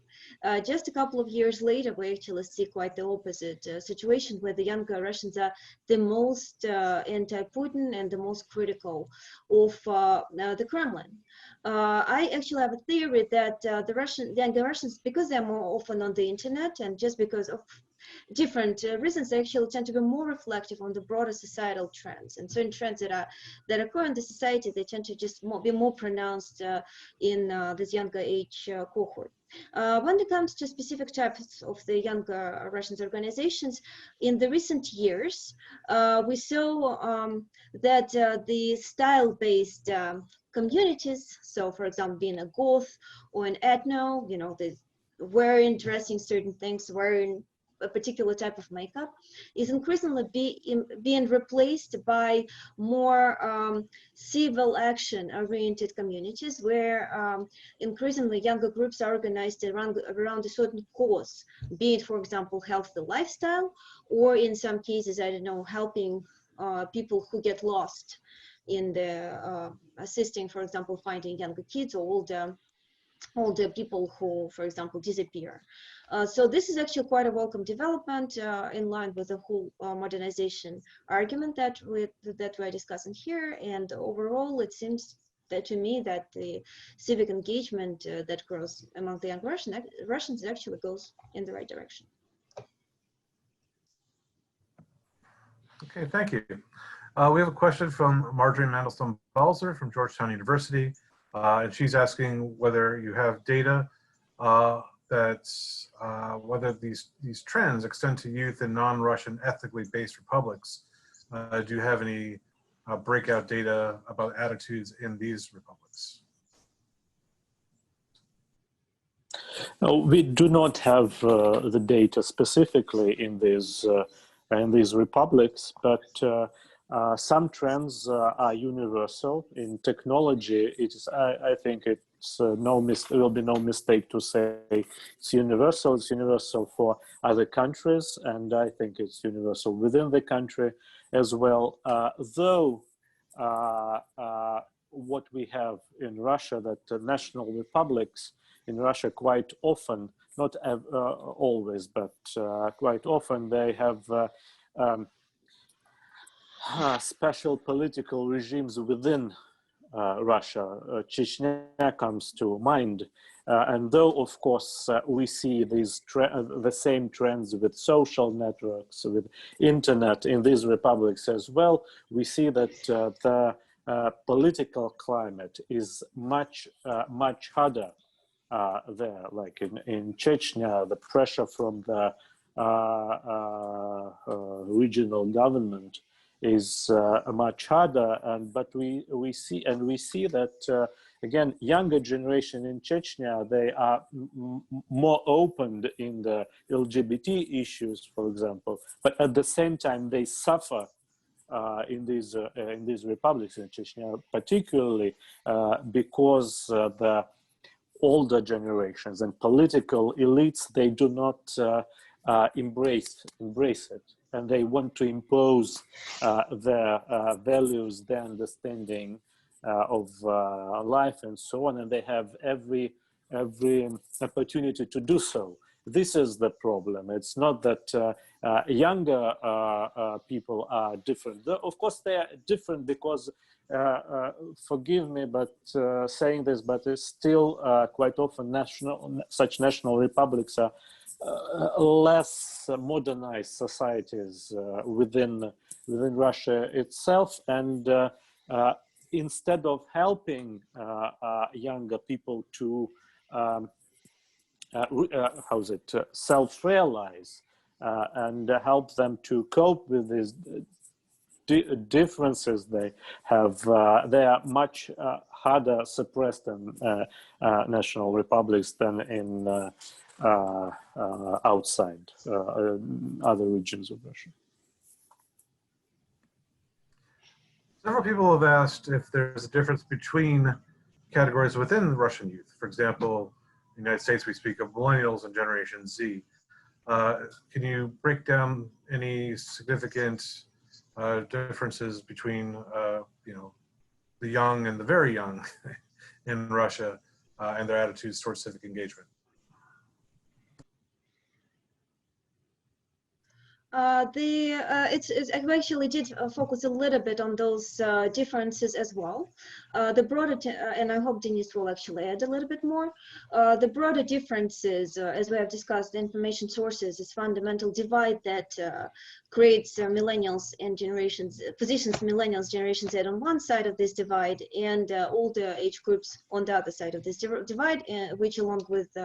Just a couple of years later, we actually see quite the opposite situation, where the younger Russians are the most anti-Putin and the most critical of the Kremlin. I actually have a theory that the younger Russians, because they're more often on the internet, and just because of different reasons, they actually tend to be more reflective on the broader societal trends, and certain trends that occur in the society, they tend to just be more pronounced in this younger age cohort. When it comes to specific types of the younger Russians organizations, in the recent years, we saw that the style-based communities, so for example, being a goth or an ethno, you know, wearing, dressing certain things, wearing a particular type of makeup, is increasingly being replaced by more civil action oriented communities, where increasingly younger groups are organized around a certain cause, be it, for example, healthy lifestyle, or in some cases, I don't know, helping people who get lost in the assisting, for example, finding younger kids or older people who, for example, disappear. So this is actually quite a welcome development in line with the whole modernization argument that we're discussing here. And overall, it seems that to me that the civic engagement that grows among the young Russians actually goes in the right direction. Okay, thank you. We have a question from Marjorie Mandelson-Balzer from Georgetown University, and she's asking whether you have data whether these trends extend to youth in non-Russian ethnically based republics. Do you have any breakout data about attitudes in these republics? No, we do not have the data specifically in these republics, but some trends are universal. In technology, it is. I think it's there will be no mistake to say it's universal. It's universal for other countries, and I think it's universal within the country as well. Though what we have in Russia, that national republics in Russia quite often, not always, but quite often, they have special political regimes within Russia. Chechnya comes to mind. And though, of course, we see these the same trends with social networks, with internet in these republics as well, we see that the political climate is much harder there. Like in Chechnya, the pressure from the regional government is much harder, but we see that again, younger generation in Chechnya, they are more open in the LGBT issues, for example, but at the same time they suffer in these republics in Chechnya, particularly because the older generations and political elites, they do not embrace it, and they want to impose their values, their understanding of life and so on, and they have every opportunity to do so. This is the problem. It's not that younger people are different. Of course, they are different because, forgive me, but saying this, but it's still quite often such national republics are less modernized societies within Russia itself, and instead of helping younger people to self-realize and help them to cope with these differences they have, they are much harder suppressed in national republics than in outside other regions of Russia. Several people have asked if there's a difference between categories within Russian youth. For example, in the United States, we speak of millennials and Generation Z. Can you break down any significant differences between, the young and the very young in Russia and their attitudes towards civic engagement? I actually did focus a little bit on those differences as well. The broader, and I hope Denise will actually add a little bit more. The broader differences, as we have discussed, the information sources is fundamental divide that creates millennials and positions millennials, Generation Z on one side of this divide, and older age groups on the other side of this divide, which, along with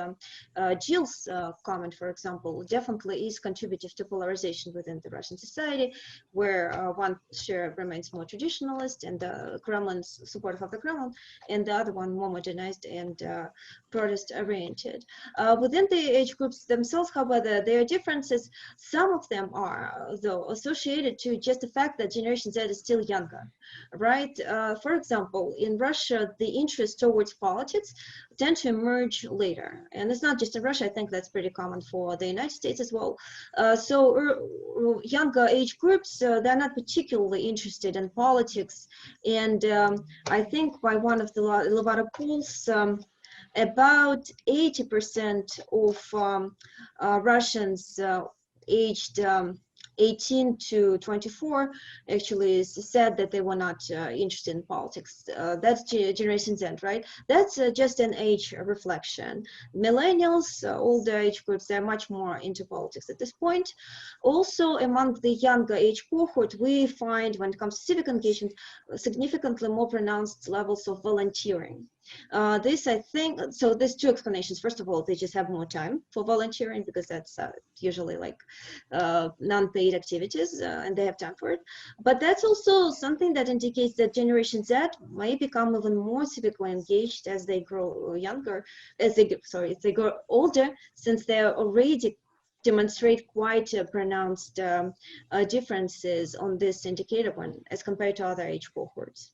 Jill's comment, for example, definitely is contributive to polarization within the Russian society, where one share remains more traditionalist and Kremlin's supportive of the Kremlin, and the other one more modernized and protest-oriented. Within the age groups themselves, however, there are differences. Some of them are, though, associated to just the fact that Generation Z is still younger, right? For example, in Russia, the interest towards politics tend to emerge later, and it's not just in Russia. I think that's pretty common for the United States as well. So younger age groups, they're not particularly interested in politics, and I think by one of the Levada polls, about 80% of Russians aged 18 to 24 actually said that they were not interested in politics. That's Generation Z, right? That's just an age reflection. Millennials, older age groups, they're much more into politics at this point. Also, among the younger age cohort, we find, when it comes to civic engagement, significantly more pronounced levels of volunteering. This, I think, so there's two explanations. First of all, they just have more time for volunteering because that's usually like non-paid activities and they have time for it. But that's also something that indicates that Generation Z may become even more civically engaged as they grow younger, as they grow older, since they're already demonstrate quite pronounced differences on this indicator one as compared to other age cohorts.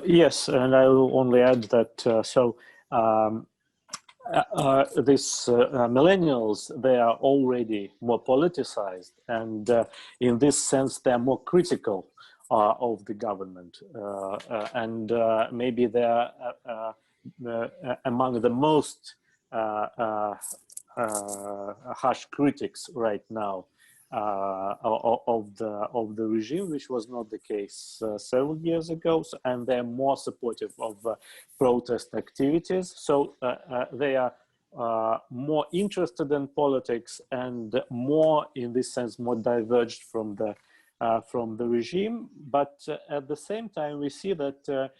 Yes, and I will only add that these millennials, they are already more politicized, and in this sense, they're more critical of the government, and maybe they're among the most harsh critics right now of the regime, which was not the case several years ago. And they're more supportive of protest activities. So they are more interested in politics and more, in this sense, more diverged from the regime. But at the same time, we see that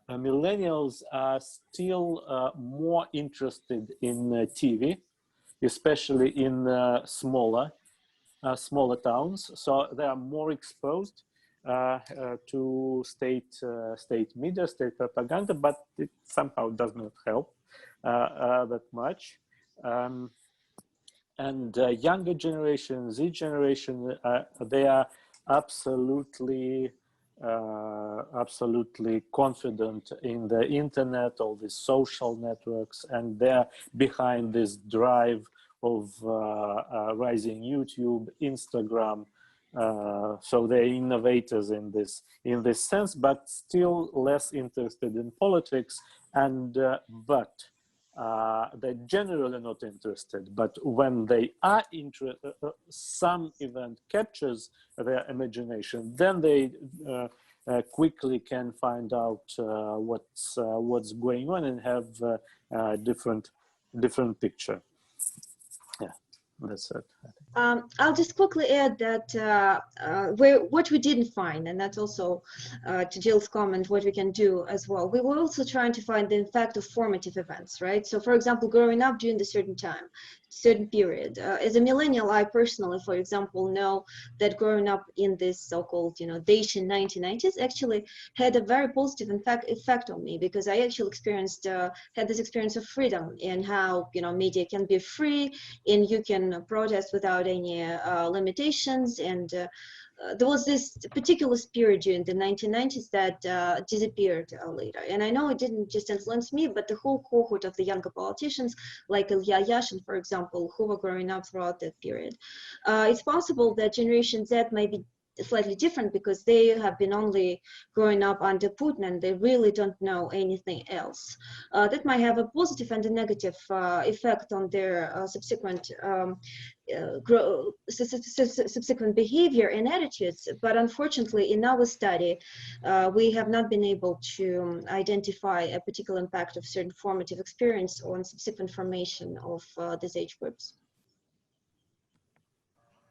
millennials are still more interested in TV, especially in smaller towns. So they are more exposed to state media, state propaganda, but it somehow does not help that much. And younger generation, Z generation, they are absolutely confident in the internet, all these social networks, and they're behind this drive of rising YouTube, Instagram. So they're innovators in this sense, but still less interested in politics. And but they're generally not interested. But when they are interested, some event captures their imagination, then they quickly can find out what's going on and have a different picture. Yeah, that's it. I'll just quickly add that what we didn't find, and that's also to Jill's comment, what we can do as well. We were also trying to find the impact of formative events, right? So, for example, growing up during a certain time, certain period. As a millennial, I personally, for example, know that growing up in this so-called, Dacian 1990s actually had a very positive effect on me, because I actually had this experience of freedom and how, media can be free and you can protest without any limitations. And there was this particular spirit during the 1990s that disappeared later. And I know it didn't just influence me, but the whole cohort of the younger politicians, like Ilya Yashin, for example, who were growing up throughout that period. It's possible that Generation Z may be slightly different because they have been only growing up under Putin and they really don't know anything else. That might have a positive and a negative effect on their subsequent subsequent behavior and attitudes. But unfortunately, in our study, we have not been able to identify a particular impact of certain formative experience on subsequent formation of these age groups.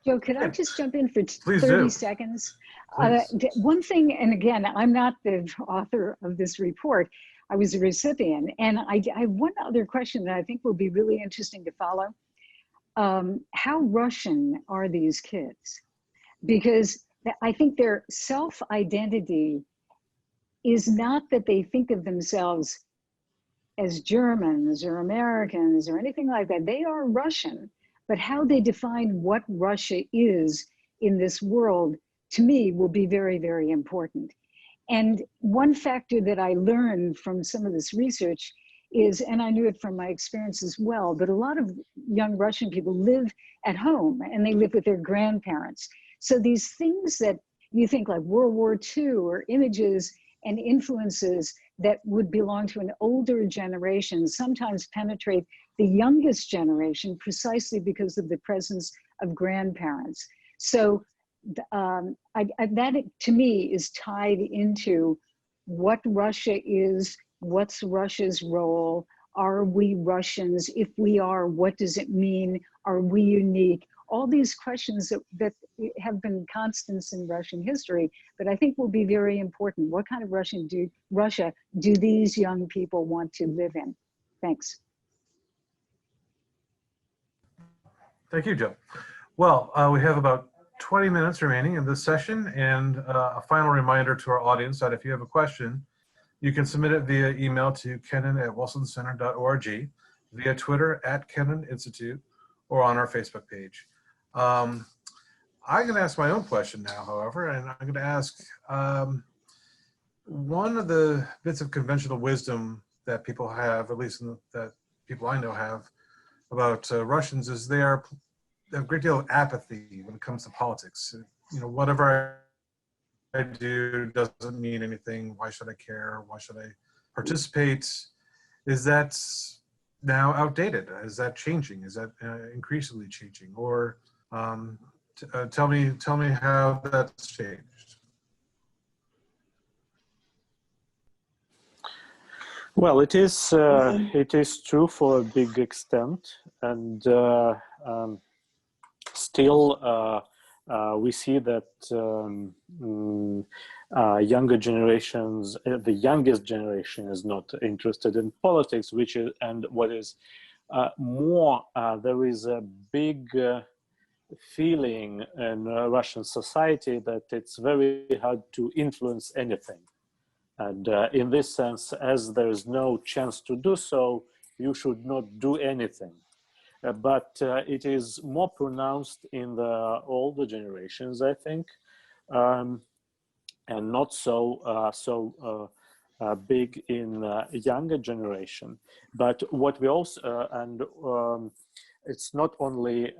Joe, could I just jump in for Please 30 do. seconds? Please. One thing, and again, I'm not the author of this report, I was a recipient, and I have one other question that I think will be really interesting to follow. How Russian are these kids? Because I think their self-identity is not that they think of themselves as Germans or Americans or anything like that. They are Russian, but how they define what Russia is in this world, to me, will be very, very important. And one factor that I learned from some of this research is, and I knew it from my experience as well, but a lot of young Russian people live at home and they live with their grandparents. So these things that you think like World War II or images and influences that would belong to an older generation sometimes penetrate the youngest generation precisely because of the presence of grandparents. So that to me is tied into what Russia is, what's Russia's role, are we Russians? If we are, what does it mean? Are we unique? All these questions that have been constants in Russian history, but I think will be very important. What kind of Russia do these young people want to live in? Thanks. Thank you, Joe. Well, we have about 20 minutes remaining in this session, and a final reminder to our audience that if you have a question, you can submit it via email to kennan@wilsoncenter.org, via Twitter @Kennan Institute, or on our Facebook page. I'm going to ask my own question now, however, and I'm going to ask one of the bits of conventional wisdom that people have, at least that people I know have, about Russians is they have a great deal of apathy when it comes to politics. You know, whatever I do doesn't mean anything. Why should I care? Why should I participate? Is that now outdated? Is that changing? Is that increasingly changing? Or tell me how that's changed. Well, it is true for a big extent, and still we see that younger generations, the youngest generation, is not interested in politics, which is, and what is more, there is a big feeling in Russian society that it's very hard to influence anything. And in this sense, as there is no chance to do so, you should not do anything. But it is more pronounced in the older generations, I think, and not so big in younger generation. But what we also, it's not only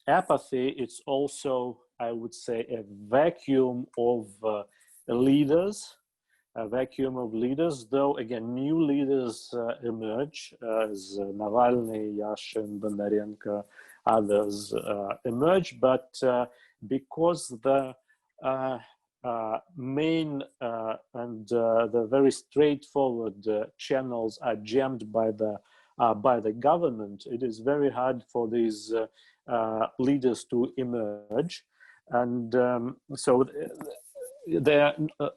apathy, it's also, I would say, a vacuum of leaders. A vacuum of leaders, though again new leaders emerge, as Navalny, Yashin, Bondarenko, others emerge, but because the main and the very straightforward channels are jammed by the government, it is very hard for these leaders to emerge, and so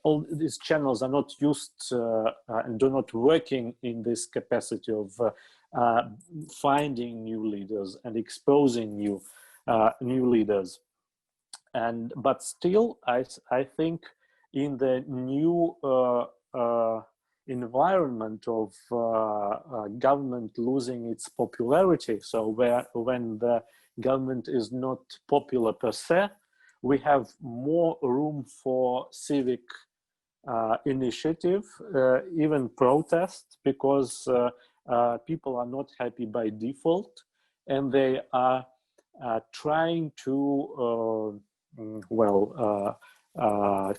all these channels are not used and do not working in this capacity of finding new leaders and exposing new leaders. But still, I think in the new environment of government losing its popularity, so when the government is not popular per se, we have more room for civic initiative, even protest, because people are not happy by default, and they are trying to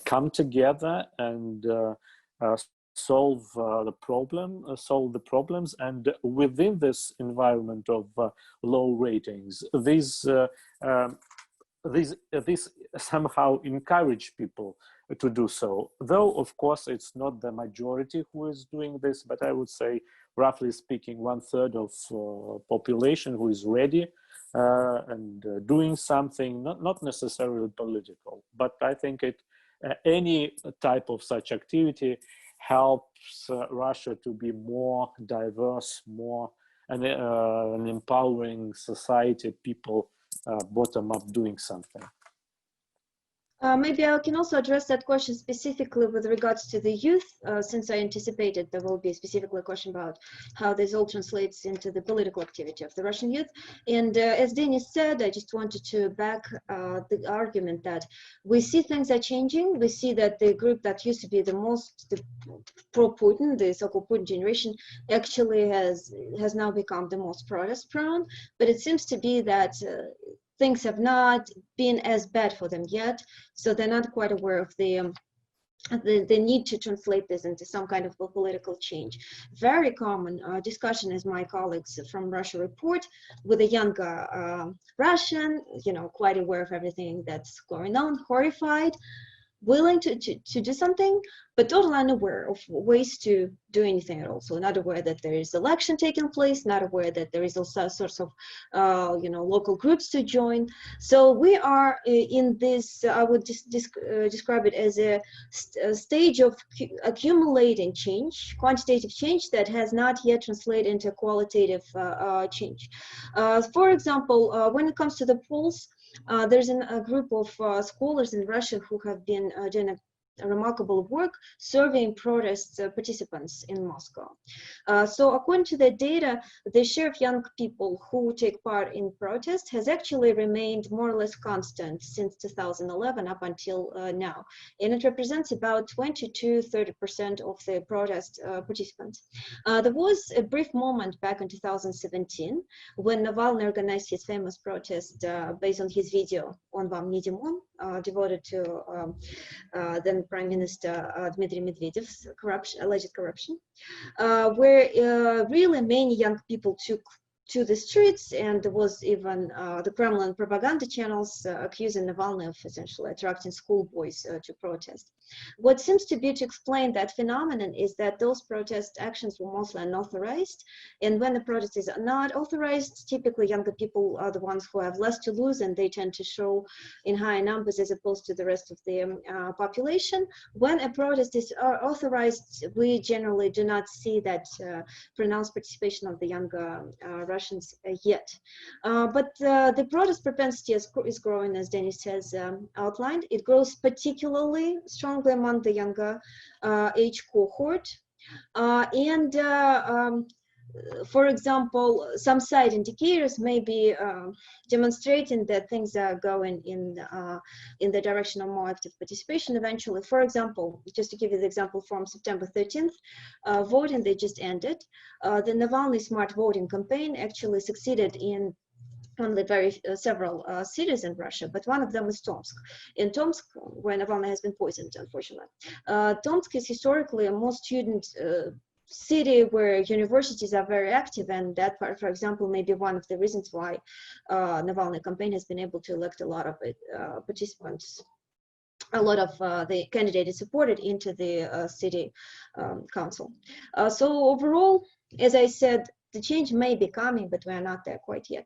come together and solve the problems, and within this environment of low ratings, these somehow encourage people to do so. Though, of course, it's not the majority who is doing this, but I would say, roughly speaking, 1/3 of population who is ready and doing something, not necessarily political, but I think any type of such activity helps Russia to be more diverse, more an empowering society, people bottom up doing something. Maybe I can also address that question specifically with regards to the youth, since I anticipated there will be specifically a question about how this all translates into the political activity of the Russian youth. And as Denis said, I just wanted to back the argument that we see things are changing. We see that the group that used to be the most pro-Putin, the so-called Putin generation, actually has now become the most protest-prone. But it seems to be that things have not been as bad for them yet, so they're not quite aware of the need to translate this into some kind of political change. Very common discussion, as my colleagues from Russia report, with a younger Russian, quite aware of everything that's going on, horrified, willing to do something, but totally unaware of ways to do anything at all. So not aware that there is election taking place, not aware that there is also sorts of local groups to join. So we are in this, I would describe it as a stage of accumulating change, quantitative change that has not yet translated into qualitative change. For example, when it comes to the polls, there's a group of scholars in Russia who have been doing a remarkable work surveying protest participants in Moscow. So according to the data, the share of young people who take part in protests has actually remained more or less constant since 2011 up until now. And it represents about 20 to 30% of the protest participants. There was a brief moment back in 2017 when Navalny organized his famous protest based on his video on Vam ne Demon, devoted to then Prime Minister Dmitry Medvedev's alleged corruption, where really many young people took to the streets, and there was even the Kremlin propaganda channels accusing Navalny of essentially attracting schoolboys to protest. What seems to be to explain that phenomenon is that those protest actions were mostly unauthorized, and when the protest is not authorized, typically younger people are the ones who have less to lose, and they tend to show in higher numbers as opposed to the rest of the population. When a protest is authorized, we generally do not see that pronounced participation of the younger Russians yet. But the protest propensity is growing, as Denis has outlined. It grows particularly strongly among the younger age cohort. For example, some side indicators may be demonstrating that things are going in the direction of more active participation eventually. For example, just to give you the example from September 13th, voting that just ended, the Navalny Smart Voting campaign actually succeeded in only several cities in Russia, but one of them is Tomsk. In Tomsk, where Navalny has been poisoned, unfortunately. Tomsk is historically a more student city where universities are very active, and that part, for example, may be one of the reasons why Navalny campaign has been able to elect a lot of participants, a lot of the candidates supported into the city council. So overall, as I said, the change may be coming, but we are not there quite yet.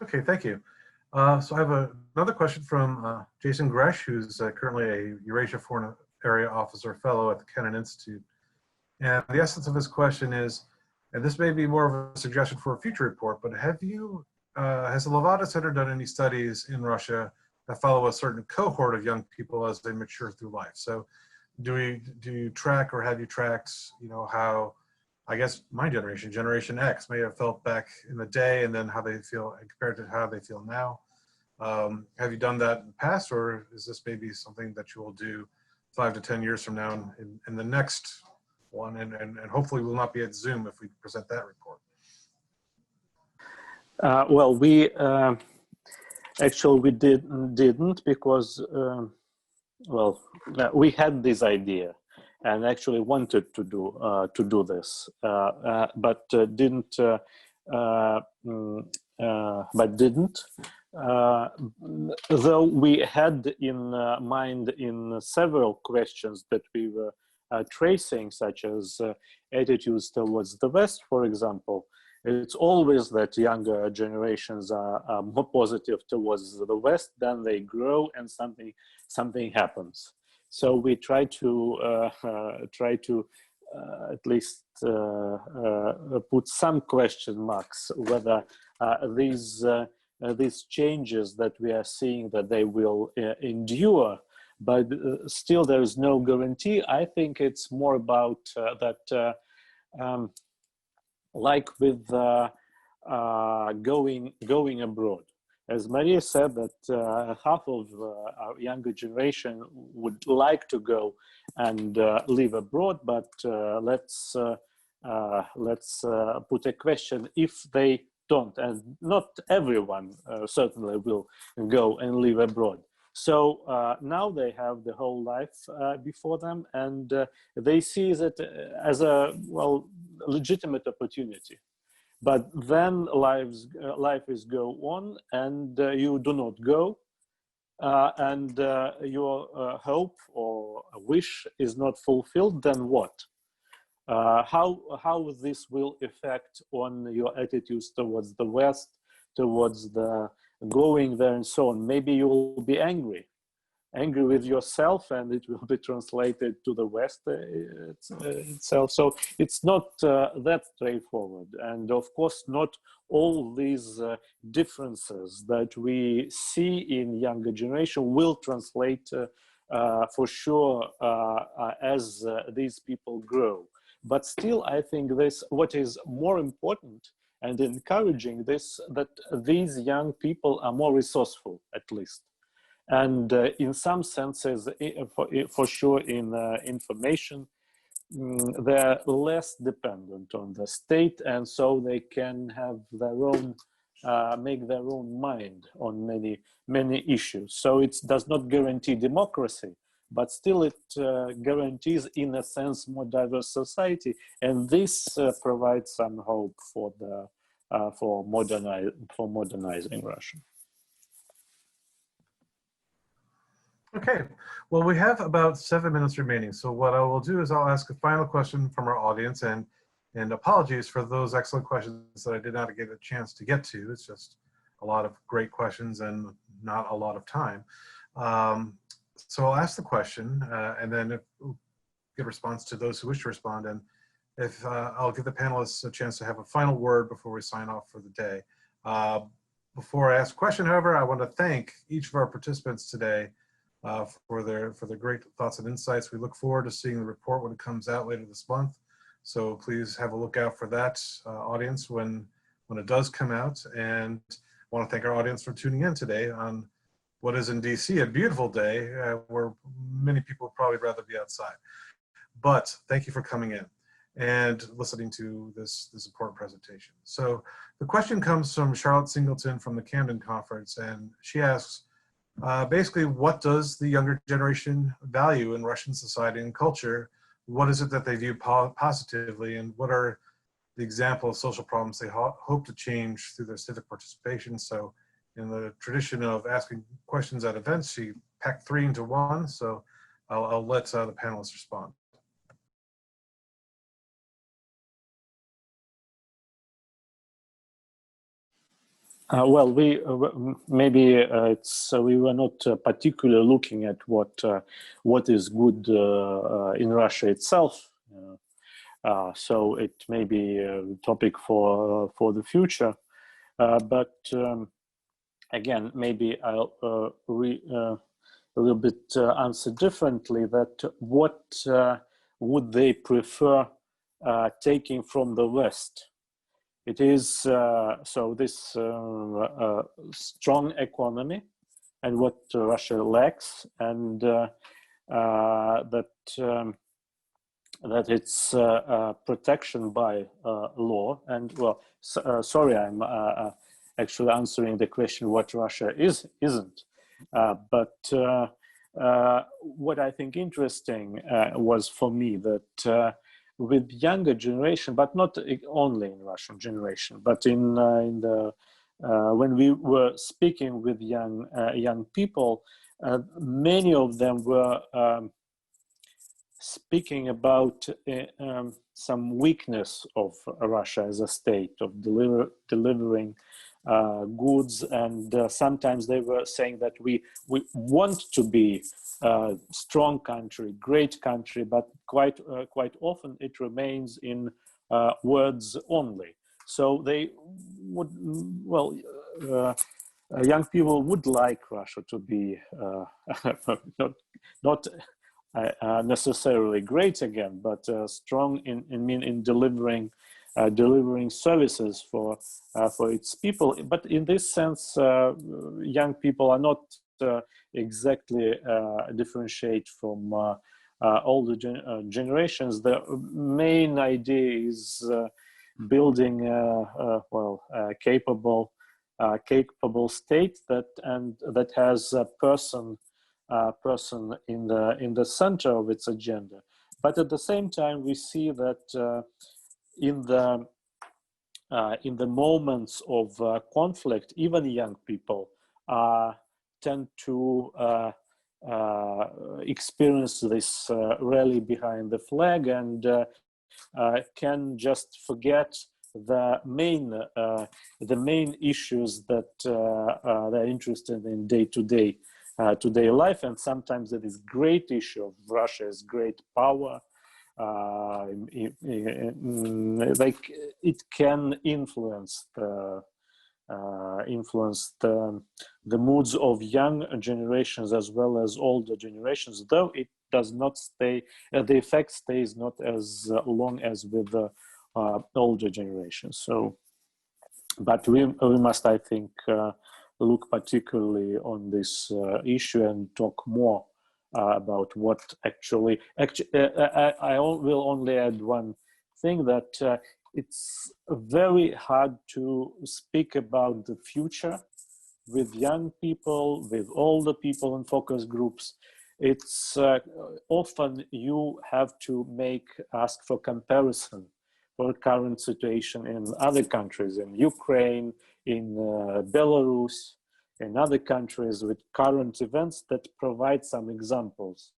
Okay, thank you. So I have another question from Jason Gresh, who's currently a Eurasia Foreign Area Officer Fellow at the Kennan Institute. And the essence of his question is, and this may be more of a suggestion for a future report, but has the Levada Center done any studies in Russia that follow a certain cohort of young people as they mature through life? So do you track, or have you tracked, how, I guess my generation, Generation X, may have felt back in the day, and then how they feel compared to how they feel now? Have you done that in the past, or is this maybe something that you will do 5 to 10 years from now in the next one, and hopefully we'll not be at Zoom if we present that report? Well, we actually we didn't because well, we had this idea and actually wanted to do this, but didn't. But didn't. Though we had in mind in several questions that we were tracing, such as attitudes towards the West, for example, it's always that younger generations are more positive towards the West, then they grow and something happens. So we try to at least put some question marks whether these changes that we are seeing that they will endure, but still there is no guarantee. I think it's more about that, like with going abroad. As Maria said, that half of our younger generation would like to go and live abroad, but let's put a question: if they don't, and not everyone certainly will go and live abroad. So now they have the whole life before them, and they see it as a legitimate opportunity. But then life is go on, and you do not go, and your hope or wish is not fulfilled. Then what? How this will affect on your attitudes towards the West, towards the going there, and so on? Maybe you will be angry with yourself, and it will be translated to the West itself. So it's not that straightforward. And of course, not all these differences that we see in younger generation will translate for sure as these people grow. But still, I think what is more important and encouraging that these young people are more resourceful, at least. And in some senses, for sure, in information, they're less dependent on the state, and so they can have their own, make their own mind on many issues. So it does not guarantee democracy, but still it guarantees, in a sense, more diverse society, and this provides some hope for modernizing Russia. Okay, well, we have about 7 minutes remaining. So what I will do is I'll ask a final question from our audience, and apologies for those excellent questions that I did not get a chance to get to. It's just a lot of great questions and not a lot of time. So I'll ask the question, and then get a response to those who wish to respond. And if I'll give the panelists a chance to have a final word before we sign off for the day. Before I ask a question, however, I want to thank each of our participants today for their great thoughts and insights. We look forward to seeing the report when it comes out later this month. So please have a look out for that, audience, when it does come out. And I want to thank our audience for tuning in today on what is in DC a beautiful day, where many people would probably rather be outside. But thank you for coming in and listening to this important presentation. So the question comes from Charlotte Singleton from the Camden Conference, and she asks, basically, what does the younger generation value in Russian society and culture? What is it that they view positively, and what are the example of social problems they hope to change through their civic participation? So in the tradition of asking questions at events, she packed 3 into 1, so I'll let the panelists respond. Well, we maybe we were not particularly looking at what is good in Russia itself. So it may be a topic for the future. But again, maybe I'll a little bit answer differently. That what would they prefer taking from the West? It is so this strong economy, and what Russia lacks, and that it's protection by law. And well, sorry, I'm actually answering the question what Russia isn't. But what I think interesting was for me that with younger generation, but not only in Russian generation, but in the when we were speaking with young people, many of them were speaking about some weakness of Russia as a state of delivering goods, and sometimes they were saying that we want to be a strong country, great country, but quite often it remains in words only. So they would, well, young people would like Russia to be not necessarily great again, but strong in delivering services for its people. But in this sense, young people are not exactly differentiate from older generations. The main idea is building a capable state that has a person in the center of its agenda. But at the same time, we see that in the moments of conflict, even young people tend to experience this rally behind the flag and can just forget the main issues that they're interested in day-to-day life. And sometimes it is great issue of Russia's great power, like it can influence the moods of young generations as well as older generations, though it does not stay, the effect stays not as long as with the older generations. So, but we must, I think, look particularly on this issue and talk more about what actually I will only add one thing, that it's very hard to speak about the future with young people, with older people in focus groups. It's often you have to ask for comparison for current situation in other countries, in Ukraine, in Belarus, in other countries with current events that provide some examples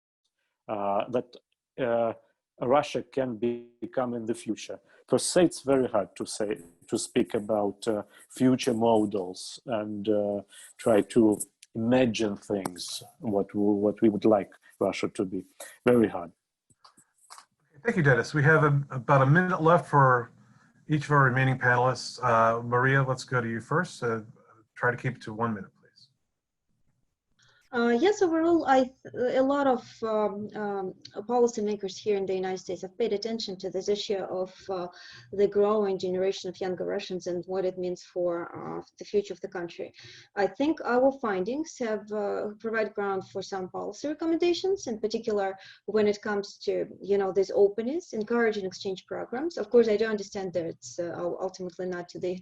that Russia can become in the future. Per se, it's very hard to speak about future models and try to imagine things, what we would like Russia to be. Very hard. Thank you, Dennis. We have about a minute left for each of our remaining panelists. Maria, let's go to you first. Try to keep it to 1 minute, please. Yes, overall, a lot of policymakers here in the United States have paid attention to this issue of the growing generation of younger Russians and what it means for the future of the country. I think our findings have provide ground for some policy recommendations, in particular when it comes to, this openness, encouraging exchange programs. Of course, I do understand that it's ultimately not to the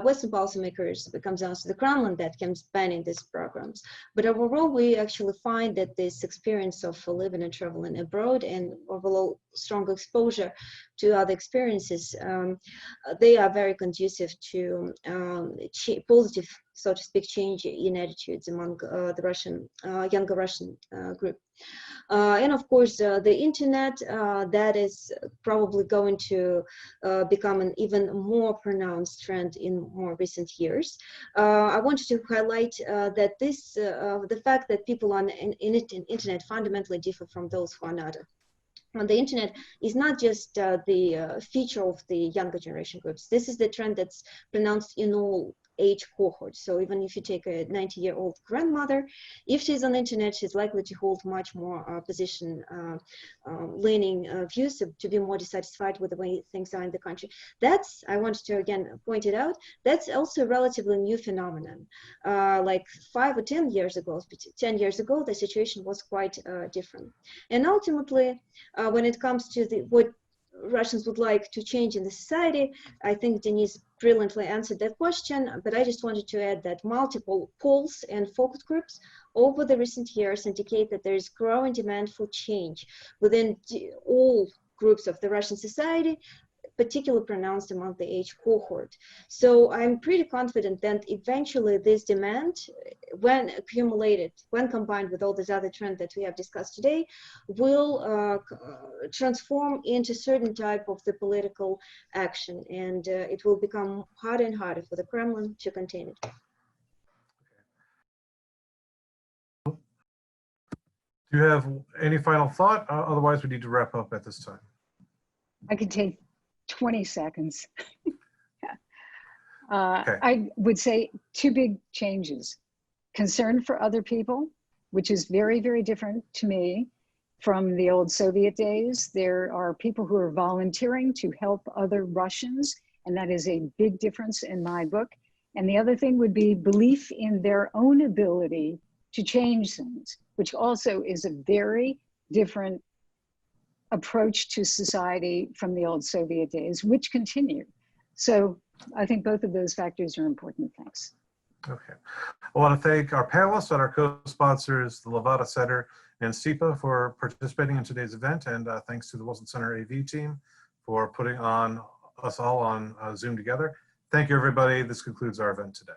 Western policymakers, it comes down to the Kremlin that can banning these programs. But overall, we actually find that this experience of living and traveling abroad and overall strong exposure to other experiences, they are very conducive to positive, so to speak, change in attitudes among the younger Russian group. And of course, the internet, that is probably going to become an even more pronounced trend in more recent years. I wanted to highlight that the fact that people on internet fundamentally differ from those who are not. On the internet is not just the feature of the younger generation groups. This is the trend that's pronounced in all age cohorts. So even if you take a 90-year-old grandmother, if she's on the internet, she's likely to hold much more leaning views to be more dissatisfied with the way things are in the country. That's, I wanted to again point it out, that's also a relatively new phenomenon. Like 5 or 10 years ago, the situation was quite different. And ultimately, when it comes to what Russians would like to change in the society, I think Denis brilliantly answered that question, but I just wanted to add that multiple polls and focus groups over the recent years indicate that there is growing demand for change within all groups of the Russian society, particularly pronounced among the age cohort. So I'm pretty confident that eventually this demand, when accumulated, when combined with all these other trends that we have discussed today, will transform into certain type of the political action, and it will become harder and harder for the Kremlin to contain it. Do you have any final thought? Otherwise, we need to wrap up at this time. I could take 20 seconds. Okay. I would say two big changes. Concern for other people, which is very, very different to me from the old Soviet days. There are people who are volunteering to help other Russians, and that is a big difference in my book. And the other thing would be belief in their own ability to change things, which also is a very different approach to society from the old Soviet days, which continue. So I think both of those factors are important. Thanks. Okay. I want to thank our panelists and our co-sponsors, the Levada Center and SIPA, for participating in today's event, and thanks to the Wilson Center AV team for putting us all on Zoom together. Thank you, everybody. This concludes our event today.